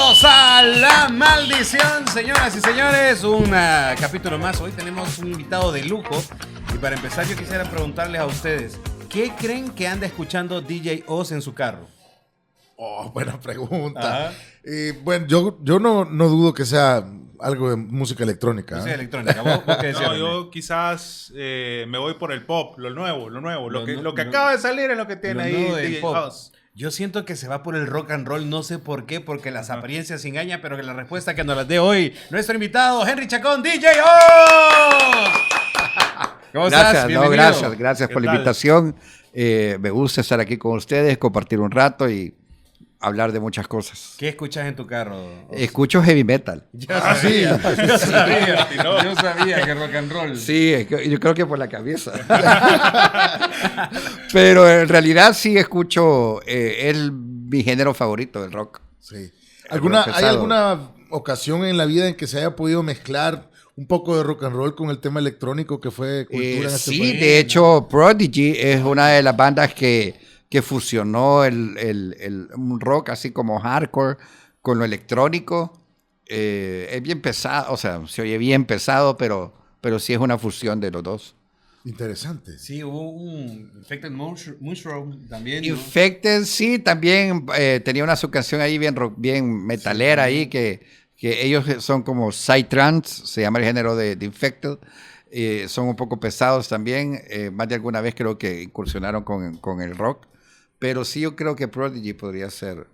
Bienvenidos a La Maldición, señoras y señores. Un capítulo más. Hoy tenemos un invitado de lujo. Y para empezar yo quisiera preguntarles a ustedes, ¿qué creen que anda escuchando DJ Oz en su carro? Oh, buena pregunta. Ajá. Bueno, yo no dudo que sea algo de música electrónica. Música electrónica. ¿Vos qué decías, No, René? yo quizás me voy por el pop, lo nuevo. Lo que no- acaba de salir es lo que tiene Lo ahí nuevo del DJ pop. Oz. Yo siento que se va por el rock and roll, no sé por qué, porque las apariencias engañan, pero que la respuesta que nos las dé hoy nuestro invitado, Henry Chacón, DJ Oz. ¿Cómo estás? Gracias, Bienvenido. gracias ¿Qué por la tal? invitación. Me gusta estar aquí con ustedes, compartir un rato y hablar de muchas cosas. ¿Qué escuchas en tu carro? Oz? Escucho heavy metal. Yo sabía, yo sabía, No. yo sabía que rock and roll. Sí, yo creo que por la cabeza. Pero en realidad sí escucho, es mi género favorito, el rock. Sí. El rock ¿Hay pesado. alguna ocasión en la vida en que se haya podido mezclar un poco de rock and roll con el tema electrónico que fue cultura en este Sí, país? de hecho, Prodigy es una de las bandas que fusionó un rock así como hardcore con lo electrónico. Es bien pesado, o sea, se oye bien pesado, pero sí es una fusión de los dos. Interesante. Sí, hubo un Infected Mushroom también, ¿no? Infected, sí, también tenía una subcanción ahí bien metalera ahí, que ellos son como psytrance, se llama el género de Infected. Son un poco pesados también, más de alguna vez creo que incursionaron con el rock, pero sí yo creo que Prodigy podría ser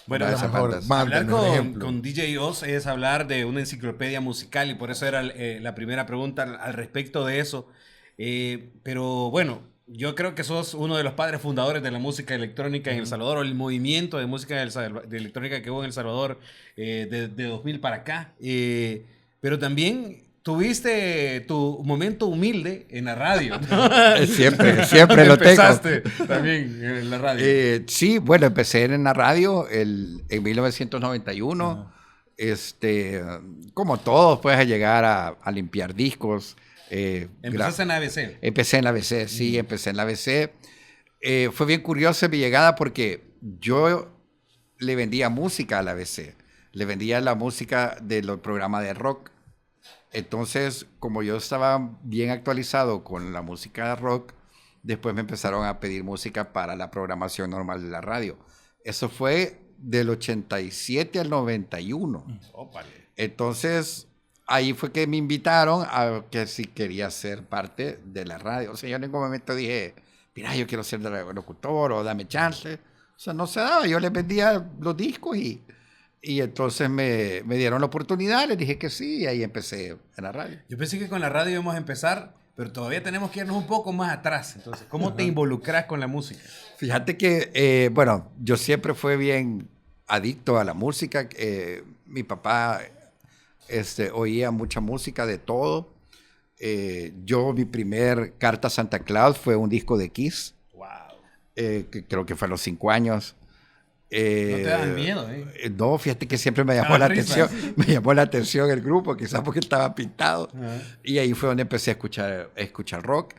Bueno, una de la esas mejor bandas. banda. hablar Mándame un con, ejemplo. con DJ Oz es hablar de una enciclopedia musical y por eso era la primera pregunta al respecto de eso. Pero bueno, yo creo que sos uno de los padres fundadores de la música electrónica en El Salvador, o el movimiento de música de electrónica que hubo en El Salvador de 2000 para acá. Pero también tuviste tu momento humilde en la radio, ¿no? Siempre lo tengo. Empezaste también en la radio. Sí, bueno, empecé en la radio en 1991. Como todos, pues a llegar a limpiar discos. Empezaste en ABC. Empecé en la ABC, sí, empecé en la ABC. Fue bien curiosa mi llegada porque yo le vendía música a la ABC. Le vendía la música de los programas de rock. Entonces, como yo estaba bien actualizado con la música de rock, después me empezaron a pedir música para la programación normal de la radio. Eso fue del 87 al 91. Ópale. Entonces, ahí fue que me invitaron a que si quería ser parte de la radio. O sea, yo en ningún momento dije, mira, yo quiero ser locutor o dame chance. O sea, no se daba. Yo les vendía los discos y entonces me dieron la oportunidad, les dije que sí y ahí empecé en la radio. Yo pensé que con la radio íbamos a empezar, pero todavía tenemos que irnos un poco más atrás. Entonces, ¿cómo te involucras con la música? Fíjate que, bueno, yo siempre fui bien adicto a la música. Mi papá oía mucha música de todo. Mi primer carta a Santa Claus fue un disco de Kiss, Wow. que creo que fue a los 5 años. No te daban miedo, No, fíjate que siempre me llamó la risa. atención. Me llamó la atención el grupo, quizás porque estaba pintado. Y ahí fue donde empecé a escuchar rock.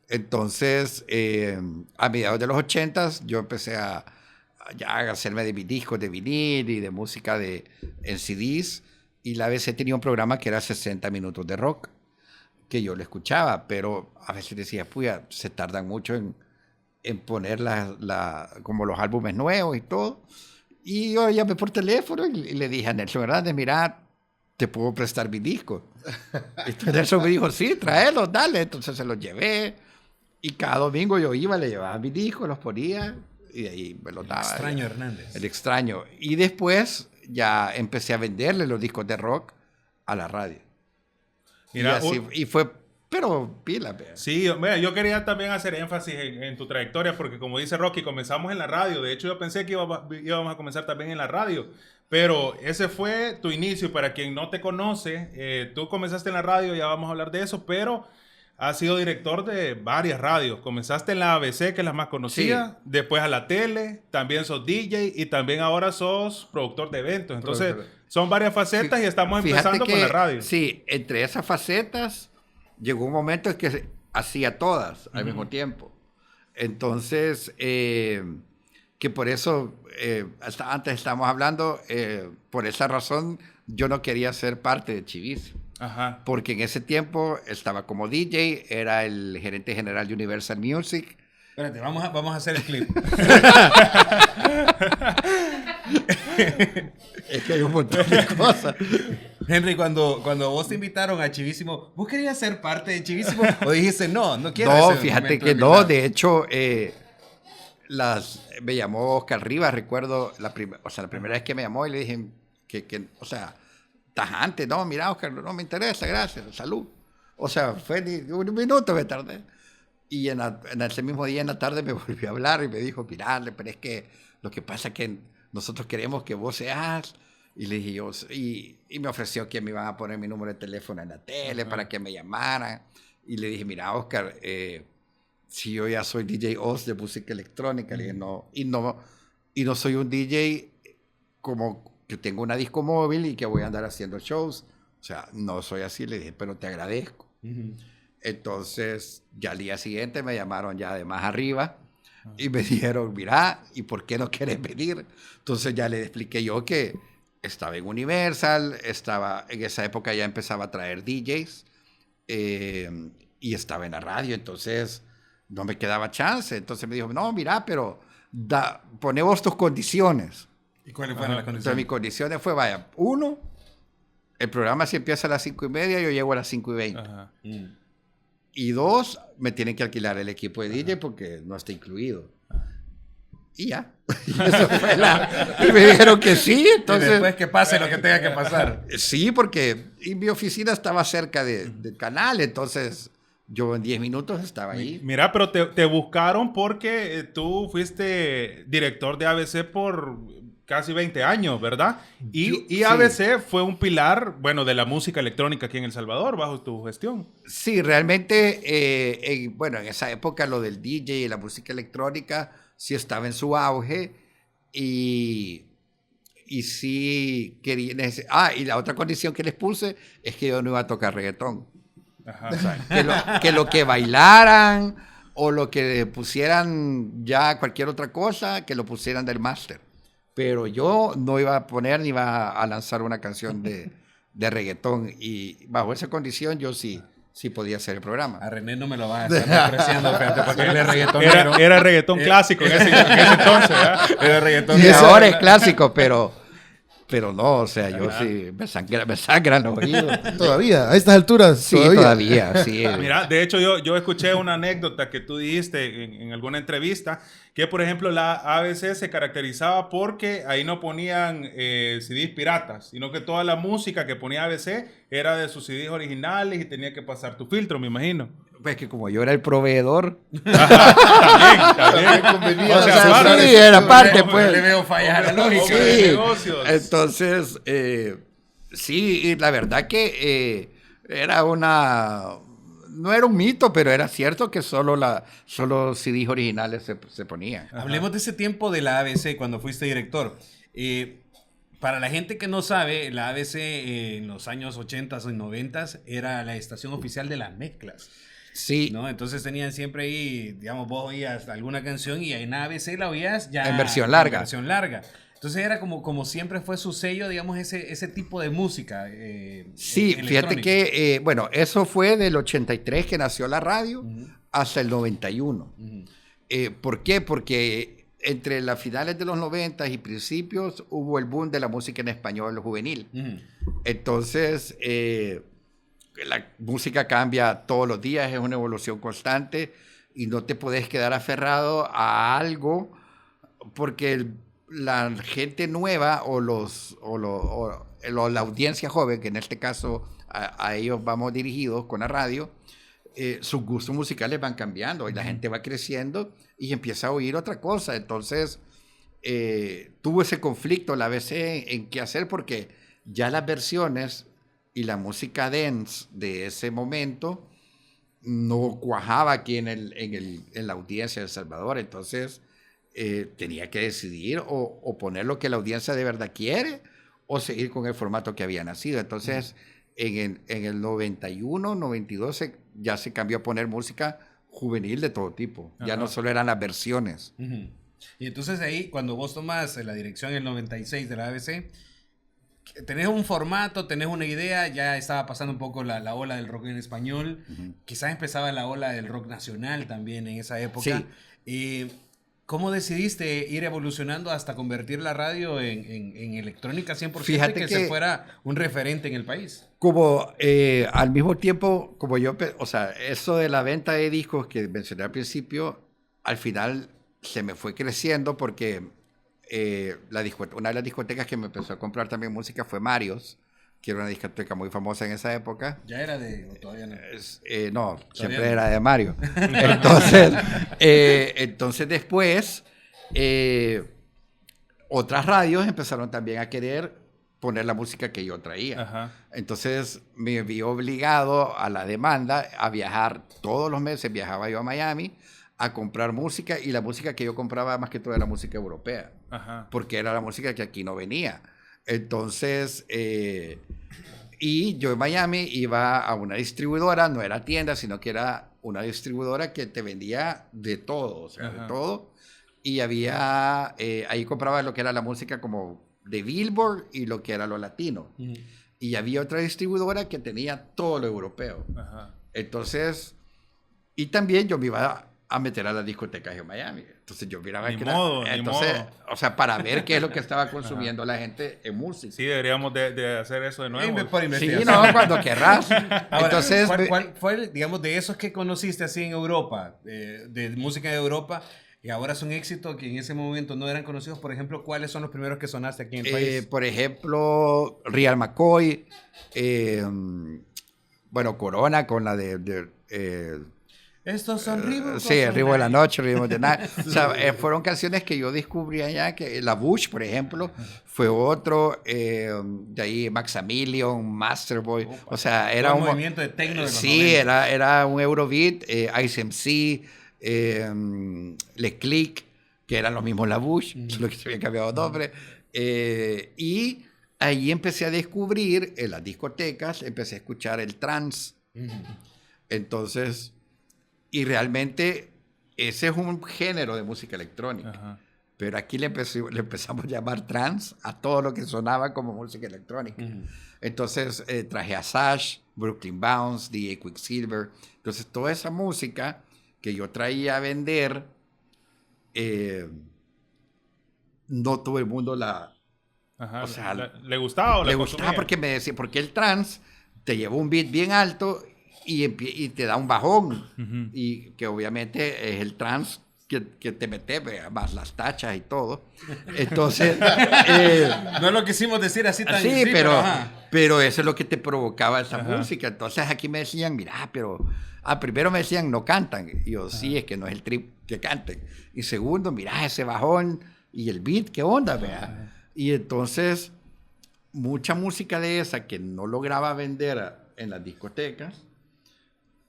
Entonces, a mediados de los 80s, yo empecé a hacerme de mis discos de vinil y de música en CDs. Y la ABC tenía un programa que era 60 minutos de rock, que yo lo escuchaba, pero a veces decía, puya, se tardan mucho en poner como los álbumes nuevos y todo. Y yo llamé por teléfono y le dije a Nelson Hernández, mira, te puedo prestar mi disco. Entonces Nelson me dijo, sí, tráelos, dale. Entonces se los llevé y cada domingo yo iba, le llevaba mi disco, los ponía y de ahí me los daba. Extraño Hernández. El extraño. Y después ya empecé a venderle los discos de rock a la radio. Mira, y fue, pero pila. Sí, mira, yo quería también hacer énfasis en tu trayectoria porque como dice Rocky, comenzamos en la radio. De hecho, yo pensé que íbamos a comenzar también en la radio. Pero ese fue tu inicio. Para quien no te conoce, tú comenzaste en la radio, ya vamos a hablar de eso, pero has sido director de varias radios. Comenzaste en la ABC, que es la más conocida, Sí. después a la tele, también sos DJ y también ahora sos productor de eventos. Entonces, son varias facetas y estamos empezando con la radio. Sí, entre esas facetas llegó un momento en que hacía todas al mismo tiempo. Entonces, que por eso, antes estábamos hablando, por esa razón yo no quería ser parte de Chivis. Ajá. Porque en ese tiempo estaba como DJ, era el gerente general de Universal Music. Espérate, vamos a hacer el clip. Es que hay un montón de cosas. Henry, cuando vos te invitaron a Chivísimo, ¿vos querías ser parte de Chivísimo? ¿O dijiste, no quiero No, ese fíjate momento que de mi no, lado"? de hecho, me llamó Oscar Rivas, recuerdo, la primera vez que me llamó y le dije o sea, tajante, no, mira, Oscar, no me interesa, gracias, salud. O sea, fue ni un minuto me tardé. Y en ese mismo día, en la tarde, me volvió a hablar y me dijo, mira, pero es que lo que pasa es que nosotros queremos que vos seas. Y le dije yo, y me ofreció que me iban a poner mi número de teléfono en la tele para que me llamaran. Y le dije, mira, Oscar, si yo ya soy DJ Oz de música electrónica, le dije, no soy un DJ como que tengo una disco móvil y que voy a andar haciendo shows. O sea, no soy así, le dije, pero te agradezco. Entonces, ya al día siguiente me llamaron ya de más arriba y me dijeron, mira, ¿y por qué no quieres venir? Entonces ya le expliqué yo que estaba en Universal, en esa época ya empezaba a traer DJs y estaba en la radio, entonces no me quedaba chance. Entonces me dijo, no, mira, pero poné vos tus condiciones. ¿Y cuáles fueron las Entonces condiciones? mis condiciones fue, vaya, 1, el programa si empieza a las 5:30, yo llego a las 5:20. Ajá. Y 2, me tienen que alquilar el equipo de DJ porque no está incluido. Y ya. Y eso fue y me dijeron que sí, Y entonces... después que pase lo que tenga que pasar. Sí, porque mi oficina estaba cerca del canal, entonces yo en 10 minutos estaba ahí. Mira, pero te buscaron porque tú fuiste director de ABC por casi 20 años, ¿verdad? Y Sí. ABC fue un pilar, bueno, de la música electrónica aquí en El Salvador, bajo tu gestión. Sí, realmente, en esa época lo del DJ y la música electrónica sí estaba en su auge y sí quería... y la otra condición que les puse es que yo no iba a tocar reggaetón. Ajá. O sea, que lo que bailaran o lo que pusieran ya cualquier otra cosa, que lo pusieran del máster. Pero yo no iba a poner ni iba a lanzar una canción de reggaetón. Y bajo esa condición yo sí podía hacer el programa. A René no me lo vas a estar apreciando, fíjate, porque él es reggaetonero. Era reggaetón clásico en ese entonces, ¿verdad? Era Y reggaetonero. ahora es clásico, pero no, o sea, yo sí me sangran los oídos. Todavía, a estas alturas, Sí, todavía, sí. Mira, de hecho yo escuché una anécdota que tú dijiste en alguna entrevista, que por ejemplo la ABC se caracterizaba porque ahí no ponían CDs piratas, sino que toda la música que ponía ABC era de sus CDs originales y tenía que pasar tu filtro, me imagino. Pues que como yo era el proveedor, También. o sea, claro, sí, era parte, Le pues. veo fallar a la Hombre, lógica. de Sí, negocios. entonces, sí, y la verdad que era no era un mito, pero era cierto que solo CDs originales se ponían. Hablemos de ese tiempo de la ABC cuando fuiste director. Para la gente que no sabe, la ABC en los años 80 y 90 era la estación oficial de las mezclas. Sí, ¿No? Entonces tenían siempre ahí, digamos, vos oías alguna canción y en ABC la oías ya En versión larga. en versión larga. Entonces era como siempre fue su sello, digamos, ese tipo de música. sí, fíjate electrónica. que, eso fue del 83 que nació la radio hasta el 91. ¿Por qué? Porque entre las finales de los 90 y principios hubo el boom de la música en español juvenil. Entonces, la música cambia todos los días, es una evolución constante y no te puedes quedar aferrado a algo porque la gente nueva o la audiencia joven, que en este caso a ellos vamos dirigidos con la radio, sus gustos musicales van cambiando y la gente va creciendo y empieza a oír otra cosa. Entonces, tuvo ese conflicto la ABC en qué hacer porque ya las versiones y la música dance de ese momento no cuajaba aquí en la audiencia de El Salvador. Entonces, tenía que decidir o poner lo que la audiencia de verdad quiere o seguir con el formato que había nacido. Entonces, en el 91, 92 ya se cambió a poner música juvenil de todo tipo. Ya no solo eran las versiones. Y entonces ahí, cuando vos tomas la dirección en el 96 de la ABC, tenés un formato, tenés una idea, ya estaba pasando un poco la ola del rock en español, quizás empezaba la ola del rock nacional también en esa época. Sí. ¿Cómo decidiste ir evolucionando hasta convertir la radio en electrónica 100% Fíjate que se fuera un referente en el país? Como al mismo tiempo, como yo, o sea, eso de la venta de discos que mencioné al principio, al final se me fue creciendo porque una de las discotecas que me empezó a comprar también música fue Marios, que era una discoteca muy famosa en esa época. ¿Ya era de o todavía no? No, siempre no. era de Mario. Entonces después, otras radios empezaron también a querer poner la música que yo traía. Ajá. Entonces me vi obligado a la demanda a viajar todos los meses. Viajaba yo a Miami a comprar música, y la música que yo compraba más que todo era música europea, Ajá. porque era la música que aquí no venía. Entonces, y yo en Miami iba a una distribuidora, no era tienda, sino que era una distribuidora que te vendía de todo, o sea, Ajá. de todo. Y había, ahí compraba lo que era la música como de Billboard y lo que era lo latino. Y había otra distribuidora que tenía todo lo europeo. Ajá. Entonces, y también yo me iba a meter a las discotecas en Miami. Entonces yo miraba Ni que modo, ni entonces, modo. o sea, para ver qué es lo que estaba consumiendo la gente en música. Sí, deberíamos de hacer eso de nuevo. Por Sí, investigación. no, cuando querrás. Ahora, Entonces, ¿cuál fue, digamos, de esos que conociste así en Europa, de música de Europa, y ahora son éxitos que en ese momento no eran conocidos? Por ejemplo, ¿cuáles son los primeros que sonaste aquí en el país? por ejemplo, Real McCoy, bueno, Corona con la Estos son Reebok. sí, Ritmo de la Noche, Ritmo de Night. O sea, fueron canciones que yo descubrí allá, que la Bush, por ejemplo, fue otro, de ahí Maximilian, Masterboy, o sea, era un movimiento de techno de los sí, 90. era un Eurobeat, Ice MC, Le Click, que eran los mismos la Bush, solo que se había cambiado de nombre, y ahí empecé a descubrir, en las discotecas, empecé a escuchar el trance. Entonces, y realmente ese es un género de música electrónica. Ajá. Pero aquí le empezamos a llamar trance a todo lo que sonaba como música electrónica. Entonces traje a Sash, Brooklyn Bounce, DJ Quicksilver. Entonces toda esa música que yo traía a vender, no todo el mundo la... Ajá. O sea, ¿le gustaba o le la gustaba consumía? porque me decía, porque el trance te lleva un beat bien alto y te da un bajón. Y que obviamente es el trance que te mete, más las tachas y todo. Entonces... No lo quisimos decir así tan sí, ajá. pero eso es lo que te provocaba esa Ajá. música. Entonces aquí me decían, mira, pero... primero me decían, no cantan. Y yo, sí, es que no es el trip que canten. Y segundo, mira, ese bajón y el beat, ¿qué onda, vea? Y entonces, mucha música de esa que no lograba vender en las discotecas,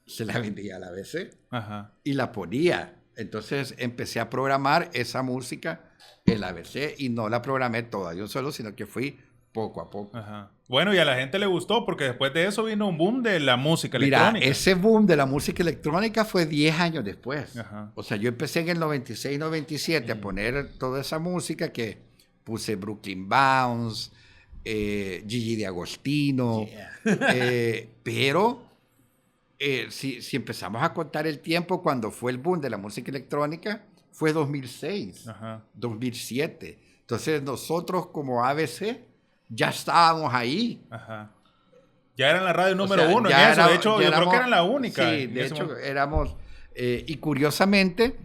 se la vendía a la ABC Ajá. y la ponía. Entonces empecé a programar esa música en la ABC y no la programé toda yo solo, sino que fui poco a poco. Ajá. Bueno, y a la gente le gustó porque después de eso vino un boom de la música Mira, electrónica. ese boom de la música electrónica fue 10 años después. Ajá. O sea, yo empecé en el 96, 97 a poner toda esa música que puse Brooklyn Bounce, Gigi D'Agostino, pero si empezamos a contar el tiempo cuando fue el boom de la música electrónica, fue 2006, Ajá. 2007. Entonces nosotros como ABC ya estábamos ahí. Ajá. Ya era la radio número O sea, uno en ya eso. De hecho, ya yo creo que era la única. Sí, en de ese hecho momento. éramos... y curiosamente,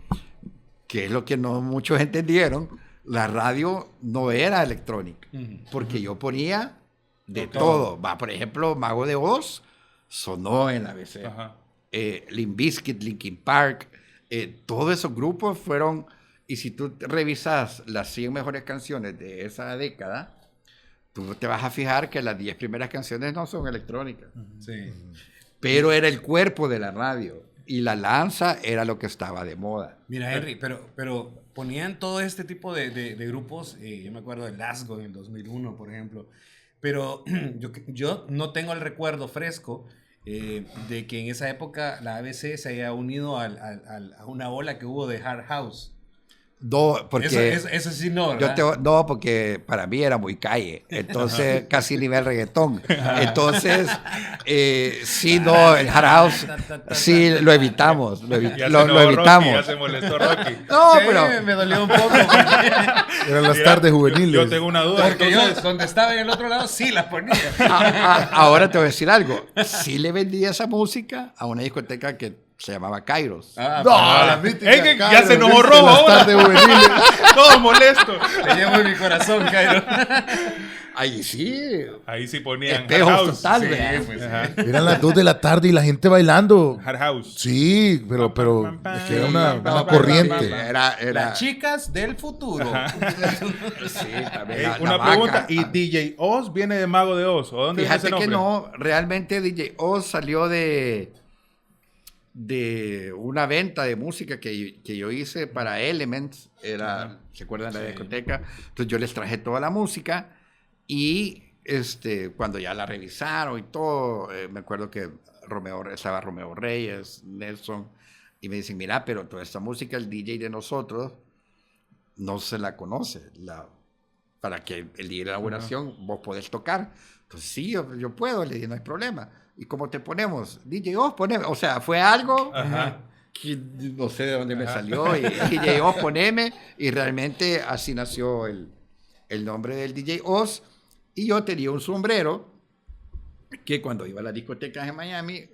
que es lo que no muchos entendieron, la radio no era electrónica, porque yo ponía de todo. Va, por ejemplo, Mago de Oz sonó en la ABC. Ajá. Limp Bizkit, Linkin Park, todos esos grupos fueron... Y si tú revisas las 100 mejores canciones de esa década, tú te vas a fijar que las 10 primeras canciones no son electrónicas. Sí. Pero era el cuerpo de la radio. Y la lanza era lo que estaba de moda. Mira, Henry, pero ponían todo este tipo de grupos. Yo me acuerdo de Lasgo en el 2001, por ejemplo. Pero yo no tengo el recuerdo fresco de que en esa época la ABC se haya unido a una ola que hubo de Hard House. No, porque Eso sí no, ¿verdad? no, porque para mí era muy calle, entonces casi nivel reggaetón. Entonces, sí, no, el hard house, sí, lo evitamos, lo evitamos. Ya se molestó Rocky. No, Sí, pero me dolió un poco. Eran las tardes juveniles. Yo tengo una duda. Porque Entonces, yo, donde estaba en el otro lado, sí las ponía. ahora te voy a decir algo. Sí le vendí esa música a una discoteca que se llamaba Kairos. No, la mítica. Ey, que ya Cairo, se enojó ¿viste? Rojo Las ahora. tardes juveniles. todo molesto. Te llevo en mi corazón, Cairo. Ahí sí, Ahí sí ponían Hard espejos House. total, Sí, ¿verdad? pues, Ajá. Eran las 2 de la tarde y la gente bailando. Hard House. Sí, pero es que era una corriente. Sí, era Las chicas del futuro. sí, también Ey, la una vaca. pregunta. ¿Y DJ Oz viene de Mago de Oz? ¿O dónde viene ese Fíjate que nombre? no, realmente DJ Oz salió de una venta de música que yo hice para Elements, ¿se acuerdan de la discoteca? Entonces yo les traje toda la música y cuando ya la revisaron y todo, me acuerdo que estaba Romeo Reyes, Nelson, y me dicen, mira, pero toda esta música el DJ de nosotros no se la conoce, para que el día de la inauguración vos podés tocar. Entonces sí, yo puedo, le dije, no hay problema. ¿Y cómo te ponemos? DJ Oz, poneme. O sea, fue algo que no sé de dónde me salió. Y DJ Oz, poneme. Y realmente así nació el nombre del DJ Oz. Y yo tenía un sombrero que cuando iba a las discotecas en Miami,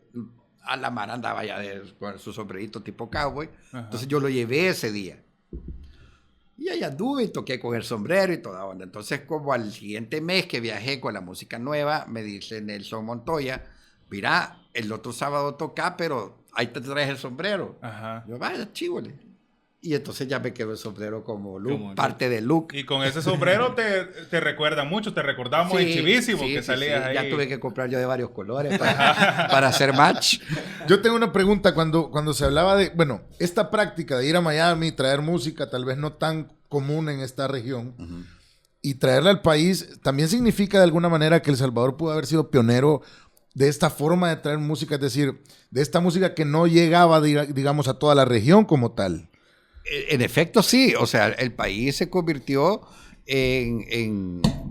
a la mar andaba ya con su sombrerito tipo cowboy. Entonces yo lo llevé ese día. Y ahí anduve y toqué con el sombrero y toda onda. Entonces, como al siguiente mes que viajé con la música nueva, me dice Nelson Montoya, mira, el otro sábado toca, pero ahí te traes el sombrero. Ajá. Yo, vaya, chívole. Y entonces ya me quedó el sombrero como look, Como parte del look. Y con ese sombrero te recuerda mucho, te recordamos en Chivísimo que salías ahí. Ya tuve que comprar yo de varios colores para hacer match. Yo tengo una pregunta cuando se hablaba de, bueno, esta práctica de ir a Miami, traer música tal vez no tan común en esta región, y traerla al país, también significa de alguna manera que El Salvador pudo haber sido pionero de esta forma de traer música, es decir, de esta música que no llegaba, digamos, a toda la región como tal. En efecto, sí. O sea, el país se convirtió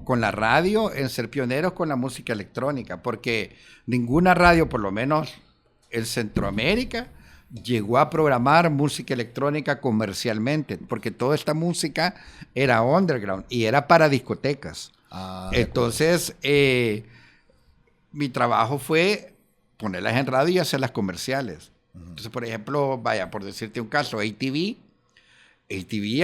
con la radio en ser pioneros con la música electrónica, porque ninguna radio, por lo menos en Centroamérica, llegó a programar música electrónica comercialmente, porque toda esta música era underground y era para discotecas. Entonces, mi trabajo fue ponerlas en radio y hacerlas comerciales. Entonces, por ejemplo, vaya, por decirte un caso, ATV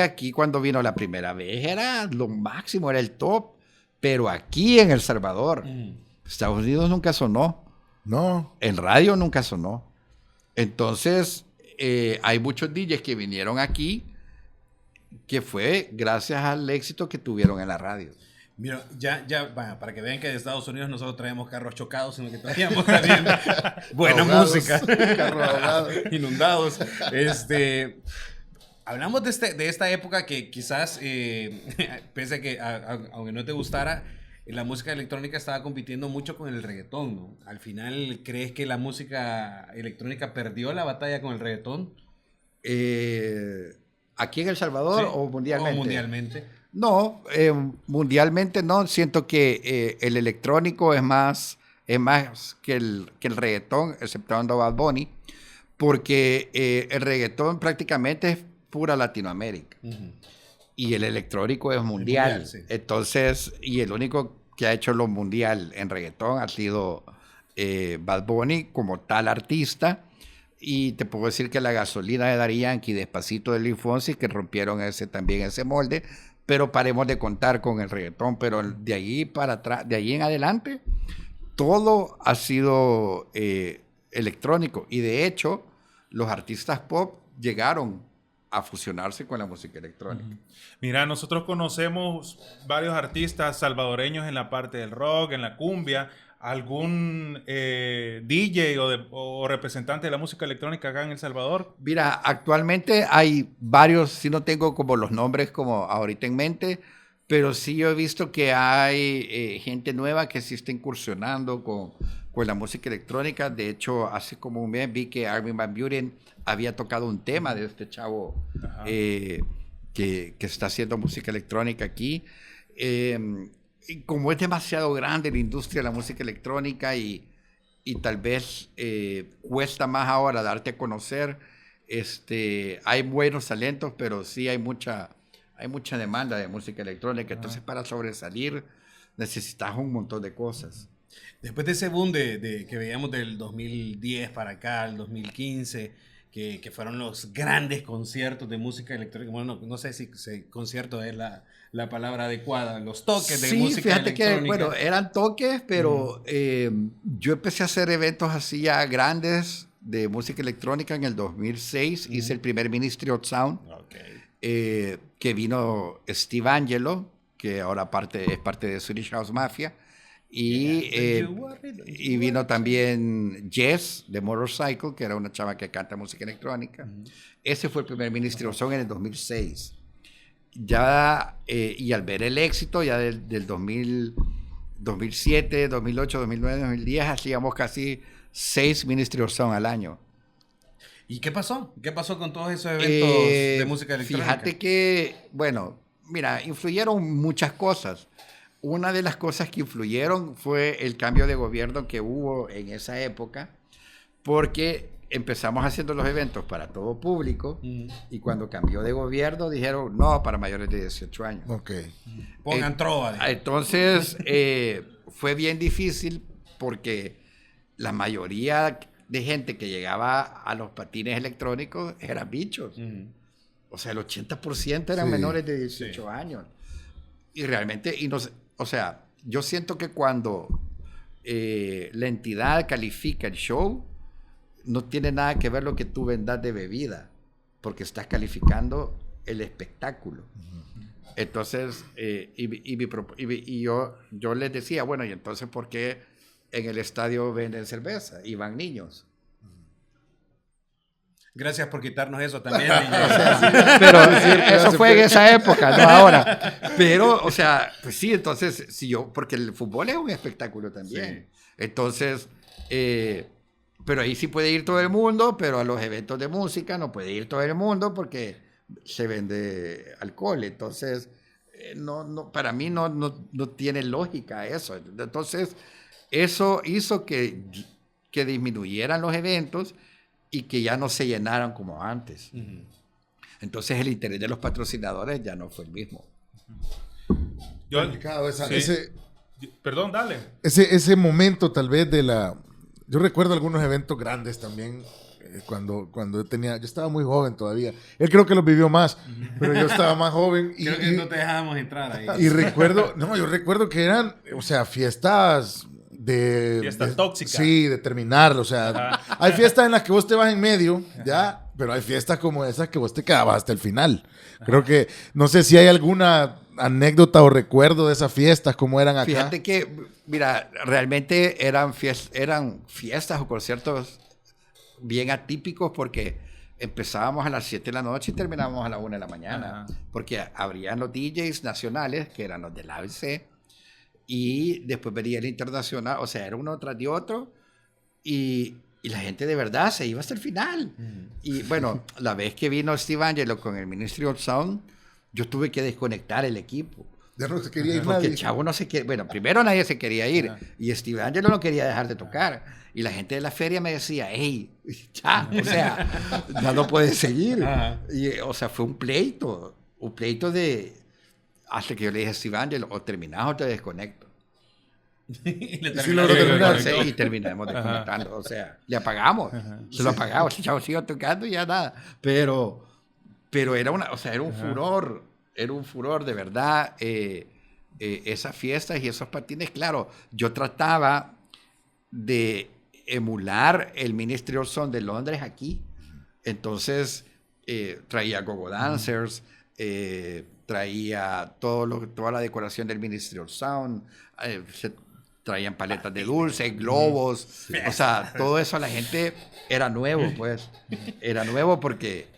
aquí cuando vino la primera vez era lo máximo, era el top, pero aquí en El Salvador, Estados Unidos nunca sonó. No. En radio nunca sonó. Entonces, hay muchos DJs que vinieron aquí que fue gracias al éxito que tuvieron en la radio. Mira, bueno, para que vean que de Estados Unidos nosotros traemos carros chocados, sino que traíamos también buena Ahogados, música. carros ahogados. Inundados. Hablamos de esta época que quizás, pese a que, aunque no te gustara, la música electrónica estaba compitiendo mucho con el reggaetón, ¿no? Al final, ¿crees que la música electrónica perdió la batalla con el reggaetón? ¿Aquí en El Salvador Sí, o mundialmente? O mundialmente. No, mundialmente no. Siento que el electrónico es más que el reggaetón, exceptuando Bad Bunny, porque el reggaetón prácticamente es pura Latinoamérica. Y el electrónico es mundial. mundial, sí. Entonces, y el único que ha hecho lo mundial en reggaetón ha sido Bad Bunny como tal artista. Y te puedo decir que La Gasolina de Daddy Yankee, Despacito de Luis Fonsi, que rompieron también ese molde. Pero paremos de contar con el reggaetón. Pero de ahí para atrás, de ahí en adelante, todo ha sido electrónico. Y de hecho, los artistas pop llegaron a fusionarse con la música electrónica. Mira, nosotros conocemos varios artistas salvadoreños en la parte del rock, en la cumbia. ¿Algún DJ o representante de la música electrónica acá en El Salvador? Mira, actualmente hay varios, sí no tengo como los nombres como ahorita en mente, pero sí yo he visto que hay gente nueva que sí está incursionando con la música electrónica. De hecho, hace como un mes vi que Armin van Buuren había tocado un tema de este chavo que está haciendo música electrónica aquí. Y como es demasiado grande la industria de la música electrónica y tal vez cuesta más ahora darte a conocer, hay buenos talentos, pero sí hay mucha demanda de música electrónica. Entonces, para sobresalir, necesitas un montón de cosas. Después de ese boom que veíamos del 2010 para acá, el 2015, que fueron los grandes conciertos de música electrónica, bueno, no sé si concierto es la palabra adecuada, los toques de música electrónica. Sí, fíjate que, bueno, eran toques, pero yo empecé a hacer eventos así ya grandes de música electrónica en el 2006. Hice el primer Ministry of Sound, que vino Steve Angelo, que ahora es parte de Swedish House Mafia, y vino también Jess de Motorcycle, que era una chava que canta música electrónica. Ese fue el primer Ministry of Sound en el 2006. Ya, y al ver el éxito ya del 2007, 2008, 2009, 2010, hacíamos casi 6 Ministry of Sound al año. ¿Y qué pasó? ¿Qué pasó con todos esos eventos de música electrónica? Fíjate que, bueno, mira, influyeron muchas cosas. Una de las cosas que influyeron fue el cambio de gobierno que hubo en esa época, porque empezamos haciendo los eventos para todo público y cuando cambió de gobierno dijeron, no, para mayores de 18 años. Pongan trova. Entonces, fue bien difícil porque la mayoría de gente que llegaba a los patines electrónicos eran bichos. O sea, el 80% eran menores de 18 años. Y realmente, o sea, yo siento que cuando la entidad califica el show, no tiene nada que ver lo que tú vendas de bebida, porque estás calificando el espectáculo. Entonces, yo les decía, bueno, y entonces, ¿por qué en el estadio venden cerveza y van niños? Gracias por quitarnos eso también. Pero eso fue en esa época, no ahora. Pero, o sea, pues sí, entonces, porque el fútbol es un espectáculo también. Sí. Entonces, pero ahí sí puede ir todo el mundo, pero a los eventos de música no puede ir todo el mundo porque se vende alcohol. Entonces, para mí no tiene lógica eso. Entonces, eso hizo que disminuyeran los eventos y que ya no se llenaran como antes. Entonces, el interés de los patrocinadores ya no fue el mismo. Perdón, dale. Ese momento tal vez yo recuerdo algunos eventos grandes también, cuando yo estaba muy joven todavía. Él creo que los vivió más, pero yo estaba más joven. Creo que no te dejábamos entrar ahí. Y yo recuerdo que eran, o sea, fiestas fiestas tóxicas. Sí, de terminar, o sea, hay fiestas en las que vos te vas en medio, ya, pero hay fiestas como esas que vos te quedabas hasta el final. Creo que, no sé si hay alguna anécdota o recuerdo de esas fiestas, cómo eran acá. Fíjate que, mira, realmente eran fiestas o conciertos bien atípicos porque empezábamos a las 7 de la noche y terminábamos a la 1 de la mañana. Porque habrían los DJs nacionales, que eran los del ABC, y después venía el internacional, o sea, era uno tras de otro, y la gente de verdad se iba hasta el final. Y bueno, la vez que vino Steve Angelo con el Ministry of Sound, yo tuve que desconectar el equipo. Ya no se quería ir porque nadie. el chavo no se quería, bueno, primero nadie se quería ir, y Steve Angelo no quería dejar de tocar, y la gente de la feria me decía, hey, ya, o sea, ya no puedes seguir. Y, o sea, fue un pleito hasta que yo le dije a Steve Angelo, o terminás o te desconecto. Y terminamos desconectando. O sea, le apagamos. Se lo apagamos. El chavo siguió tocando y ya nada. Pero era un furor. Era un furor de verdad. Esas fiestas y esos patines. Claro, yo trataba de emular el Ministry of Sound de Londres aquí. Entonces, traía go-go dancers, traía toda la decoración del Ministry of Sound, traían paletas de dulce, globos, o sea, todo eso a la gente era nuevo, pues. Era nuevo porque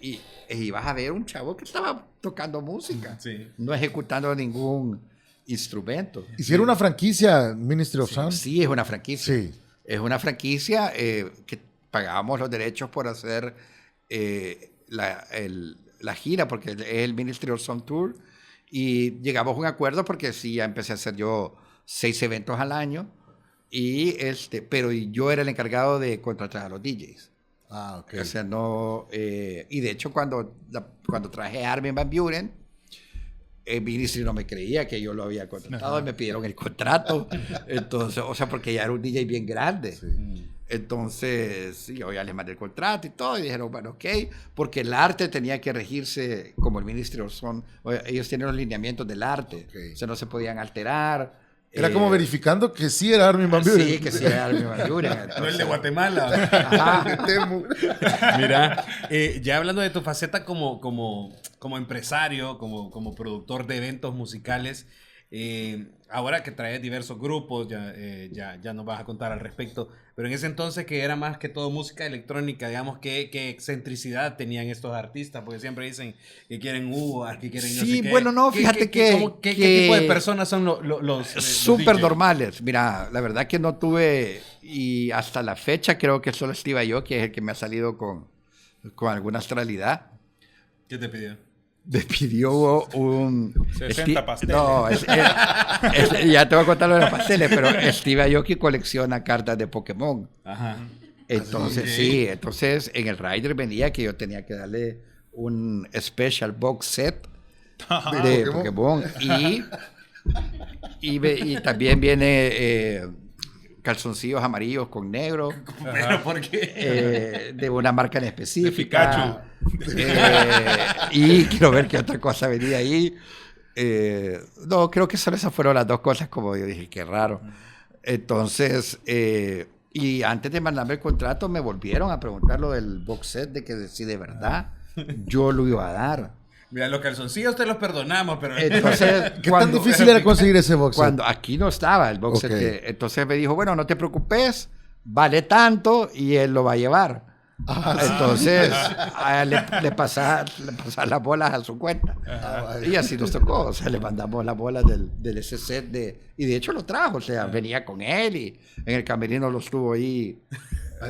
ibas a ver un chavo que estaba tocando música, no ejecutando ningún instrumento. ¿Hicieron una franquicia Ministry of Sound? Sí, es una franquicia. Sí. Es una franquicia que pagábamos los derechos por hacer la gira, porque es el Ministry of Sound Tour, y llegamos a un acuerdo porque sí, ya empecé a hacer yo 6 eventos al año, pero yo era el encargado de contratar a los DJs. Ah, ok. O sea, no... y de hecho, cuando traje a Armin van Buuren, el Ministry no me creía que yo lo había contratado y me pidieron el contrato. Entonces, o sea, porque ya era un DJ bien grande. Sí. Entonces, yo ya les mandé el contrato y todo, y dijeron, bueno, ok, porque el arte tenía que regirse como el Ministry of Sound. Ellos tienen los lineamientos del arte, okay. O sea, no se podían alterar. Era como verificando que sí era Armin van Buuren. Sí, que sí era Armin van Buuren. No el de Guatemala. Mira, ya hablando de tu faceta como empresario, como productor de eventos musicales, ahora que traes diversos grupos, ya nos vas a contar al respecto, pero en ese entonces que era más que todo música electrónica, digamos, ¿qué excentricidad tenían estos artistas? Porque siempre dicen que quieren uvas, que quieren no sé qué. Bueno, no, fíjate ¿Qué tipo de personas son los súper normales. Mira, la verdad que no tuve, y hasta la fecha creo que solo Steve Aoki es el que me ha salido con alguna astralidad. ¿Qué te pidió? Me pidió un... 60 pasteles. No, ya te voy a contar lo de los pasteles, pero Steve Aoki colecciona cartas de Pokémon. Ajá. Entonces, sí, entonces en el rider venía que yo tenía que darle un special box set de Pokémon. Y también viene calzoncillos amarillos con negro. ¿Pero por qué? De una marca en específica. De Pikachu. Y quiero ver qué otra cosa venía ahí. No, creo que solo esas fueron las dos cosas, como yo dije, qué raro. Entonces, y antes de mandarme el contrato, me volvieron a preguntar lo del box set, de que si de verdad yo lo iba a dar. Mira, los calzoncillos te los perdonamos, pero... Entonces, ¿qué tan difícil era conseguir ese box set? Cuando aquí no estaba el box set, entonces me dijo, bueno, no te preocupes, vale tanto y él lo va a llevar. Entonces, a él le pasaba las bolas a su cuenta. Y así nos tocó. O sea, le mandamos las bolas del ese set y de hecho lo trajo. O sea, venía con él y en el camerino lo estuvo ahí.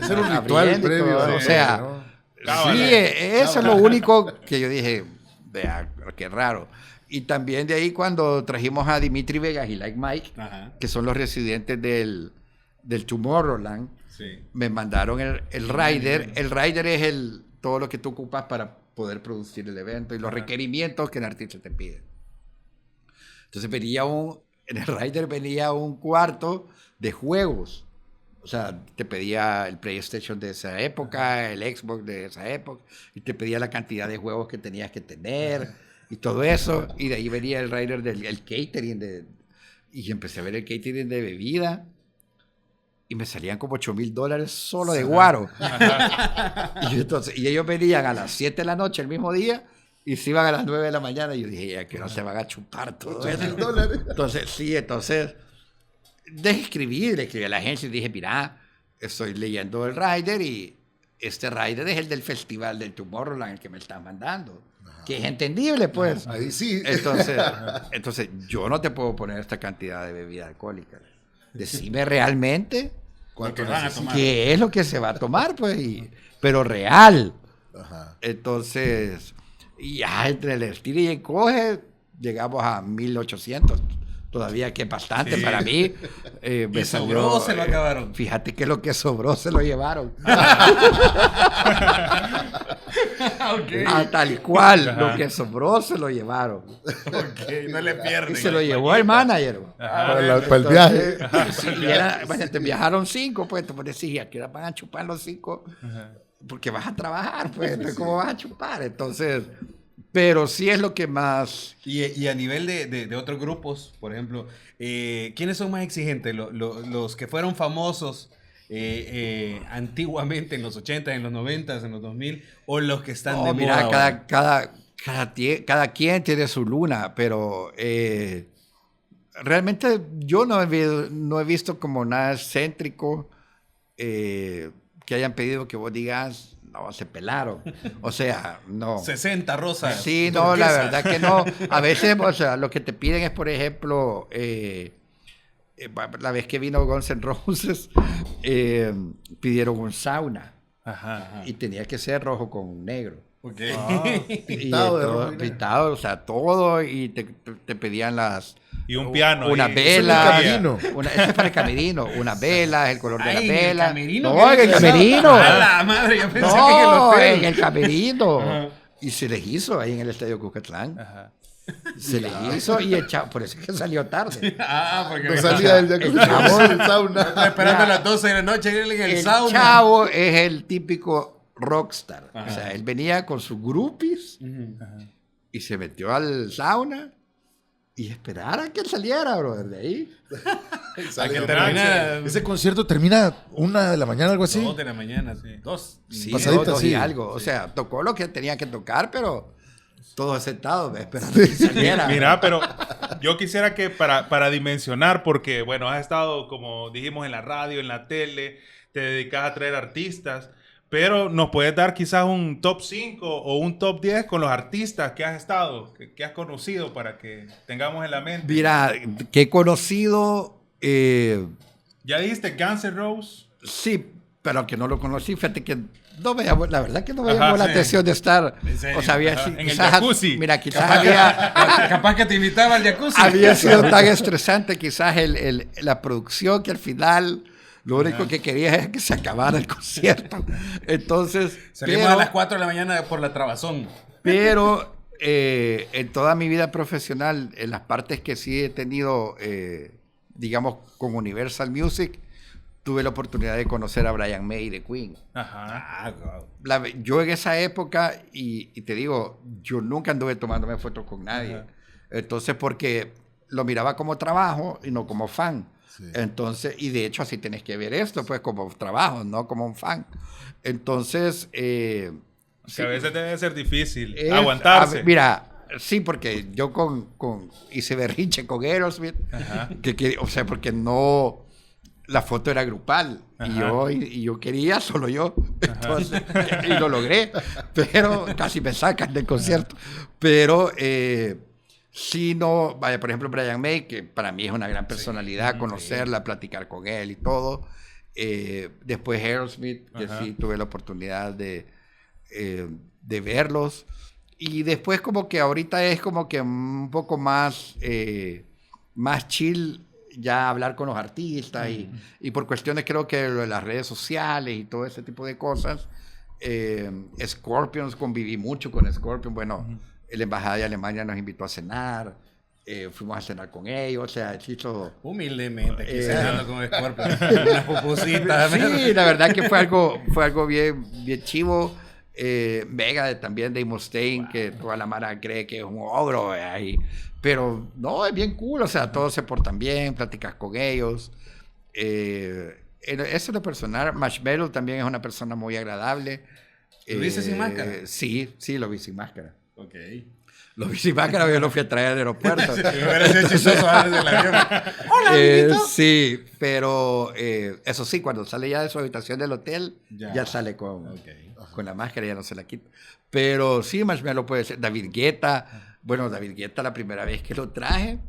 Ese era un ritual previo. O sea, sí, eso es lo único que yo dije, vea, qué raro. Y también de ahí cuando trajimos a Dimitri Vegas y Like Mike, que son los residentes del Tomorrowland, sí. Me mandaron el rider. El rider es todo lo que tú ocupas para poder producir el evento y los requerimientos que el artista te pide. Entonces en el rider venía un cuarto de juegos. O sea, te pedía el PlayStation de esa época, el Xbox de esa época, y te pedía la cantidad de juegos que tenías que tener y todo eso. Y de ahí venía el rider del catering. Y empecé a ver el catering de bebida. Y me salían como $8,000 solo de guaro. Y ellos venían a las 7 de la noche el mismo día y se iban a las 9 de la mañana. Y yo dije, ya que no se van a chupar todo eso. Entonces, escribí a la agencia y dije, mira, estoy leyendo el rider y este rider es el del festival del Tomorrowland, el que me están mandando. Que es entendible, pues. Ahí sí. Entonces, yo no te puedo poner esta cantidad de bebida alcohólica. Decime realmente qué es lo que se va a tomar, pues, pero real. Entonces, ya entre el estilo y el coge, llegamos a 1,800. Todavía que es bastante para mí. Me sobró, se lo acabaron. Fíjate que lo que sobró se lo llevaron. Tal cual, lo que sobró se lo llevaron. No le pierden. Y se lo llevó el manager. Para el viaje. Sí, te viajaron 5, pues, tú decías que van a chupar los 5 porque vas a trabajar, pues, entonces, ¿cómo vas a chupar? Entonces, pero sí es lo que más... Y a nivel de otros grupos, por ejemplo, ¿quiénes son más exigentes? ¿Los que fueron famosos antiguamente en los 80, en los 90, en los 2000, o los que están de moda ahora? Cada quien tiene su luna, pero realmente yo no he visto como nada excéntrico que hayan pedido que vos digas, no, se pelaron. O sea, no. 60 rosas. Sí, no, la verdad que no. A veces, o sea, lo que te piden es, por ejemplo, la vez que vino Guns N' Roses, pidieron un sauna. Y tenía que ser rojo con negro. Ok. Pintado de rojo y negro. Pintado, o sea, todo, y te pedían Y un piano. una ahí. vela. Eso es el camerino. Ese es para el camerino. Unas velas, el color de la Ay, vela. ¿en el camerino? No, en el camerino. A la madre, yo pensé que en el No, hotel. en el camerino. Ajá. Y se les hizo ahí en el estadio Cucatlán. Ajá. Se les hizo y el chavo, por eso es que salió tarde. Porque No salía del jacuzzi, chavo- del sauna. estaba esperando a las 12 de la noche ir en el El sauna. chavo es el típico rockstar. Ajá. O sea, él venía con sus groupies y se metió al sauna y esperara a que él saliera, brother, de ahí. A que termina Ese concierto termina 1 de la mañana, algo así. 2 de la mañana, sí. 2. Sí, Pasadita, dos sí. y algo. O sea, tocó lo que tenía que tocar, pero todos sentados, esperando que saliera. Mira, pero yo quisiera que para dimensionar, porque bueno, has estado, como dijimos, en la radio, en la tele, te dedicas a traer artistas, pero nos puedes dar quizás un top 5 o un top 10 con los artistas que has estado, que has conocido, para que tengamos en la mente. Mira, que he conocido, Ya dijiste Guns N' Roses. sí, pero que no lo conocí, fíjate que no me llamó, la verdad que no me Ajá, llamó la sí. atención de estar, ¿En serio? o sea, había Ajá, sido- en el quizás- jacuzzi. mira, quizás había, Capaz que te invitaba al jacuzzi. había sido tan estresante quizás la producción que al final lo único que quería es que se acabara el concierto. Entonces, Salimos a las 4 de la mañana por la Trabazón. pero en toda mi vida profesional, en las partes que sí he tenido, digamos, con Universal Music, tuve la oportunidad de conocer a Brian May de Queen. Ajá. Yo en esa época, y te digo, yo nunca anduve tomándome fotos con nadie. Ajá. Entonces, porque lo miraba como trabajo y no como fan. Sí. Entonces, y de hecho así tienes que ver esto, pues como trabajo, no como un fan. Entonces, Que a veces debe ser difícil es- aguantarse. Mira, sí, porque yo hice berrinche con Aerosmith, Ajá. o sea, porque no, la foto era grupal Ajá. y yo quería solo yo, entonces, y lo logré, pero casi me sacan del concierto. Pero sí, no, vaya, por ejemplo, Brian May, que para mí es una gran personalidad, conocerla, platicar con él y todo. Después Aerosmith, que Ajá. sí tuve la oportunidad de verlos. Y después como que ahorita es como que un poco más chill ya hablar con los artistas y por cuestiones creo que lo de las redes sociales y todo ese tipo de cosas. Scorpions, conviví mucho con Scorpions. Bueno, la embajada de Alemania nos invitó a cenar. Fuimos a cenar con ellos, o sea, hizo... Humildemente, aquí cenando con Scorpio. Unas pupusitas. Sí, la verdad que fue algo bien, bien chivo. Megadeth también, Dave Mustaine, que toda la mara cree que es un ogro ahí. Pero no, es bien cool, o sea, todos se portan bien, platicas con ellos. Eso es lo personal. Marshmello también es una persona muy agradable. ¿Lo viste sin máscara? Sí, lo vi sin máscara. Ok. Lo vi sin máscara, yo lo fui a traer al aeropuerto. Hubiera sido chistoso antes del avión. Sí, pero eso sí, cuando sale ya de su habitación del hotel, ya sale con la máscara, ya no se la quita. Pero sí, Marshmello puede ser. David Guetta, bueno, David Guetta la primera vez que lo traje,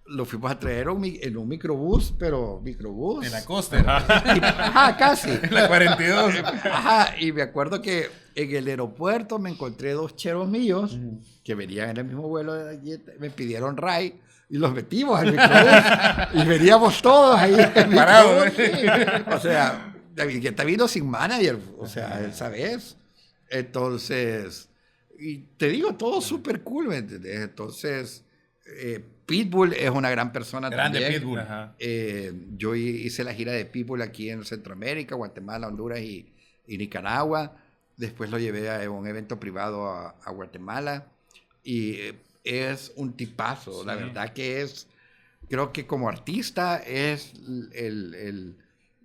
lo fuimos a traer en un microbús, pero microbús. En la costa. Ajá, casi. En la 42. Ajá, y me acuerdo que en el aeropuerto me encontré 2 cheros míos que venían en el mismo vuelo de David Guetta, me pidieron ride y los metimos al microbús y veníamos todos ahí Parados. sí. O sea, David Guetta vino sin manager, o sea, esa vez. Entonces, y te digo, todo súper cool, ¿me entiendes? Entonces, Pitbull es una gran persona Grande también. Pitbull. Ajá. Yo hice la gira de Pitbull aquí en Centroamérica, Guatemala, Honduras y Nicaragua. Después lo llevé a un evento privado a Guatemala. Y es un tipazo. Sí. La verdad que creo que como artista es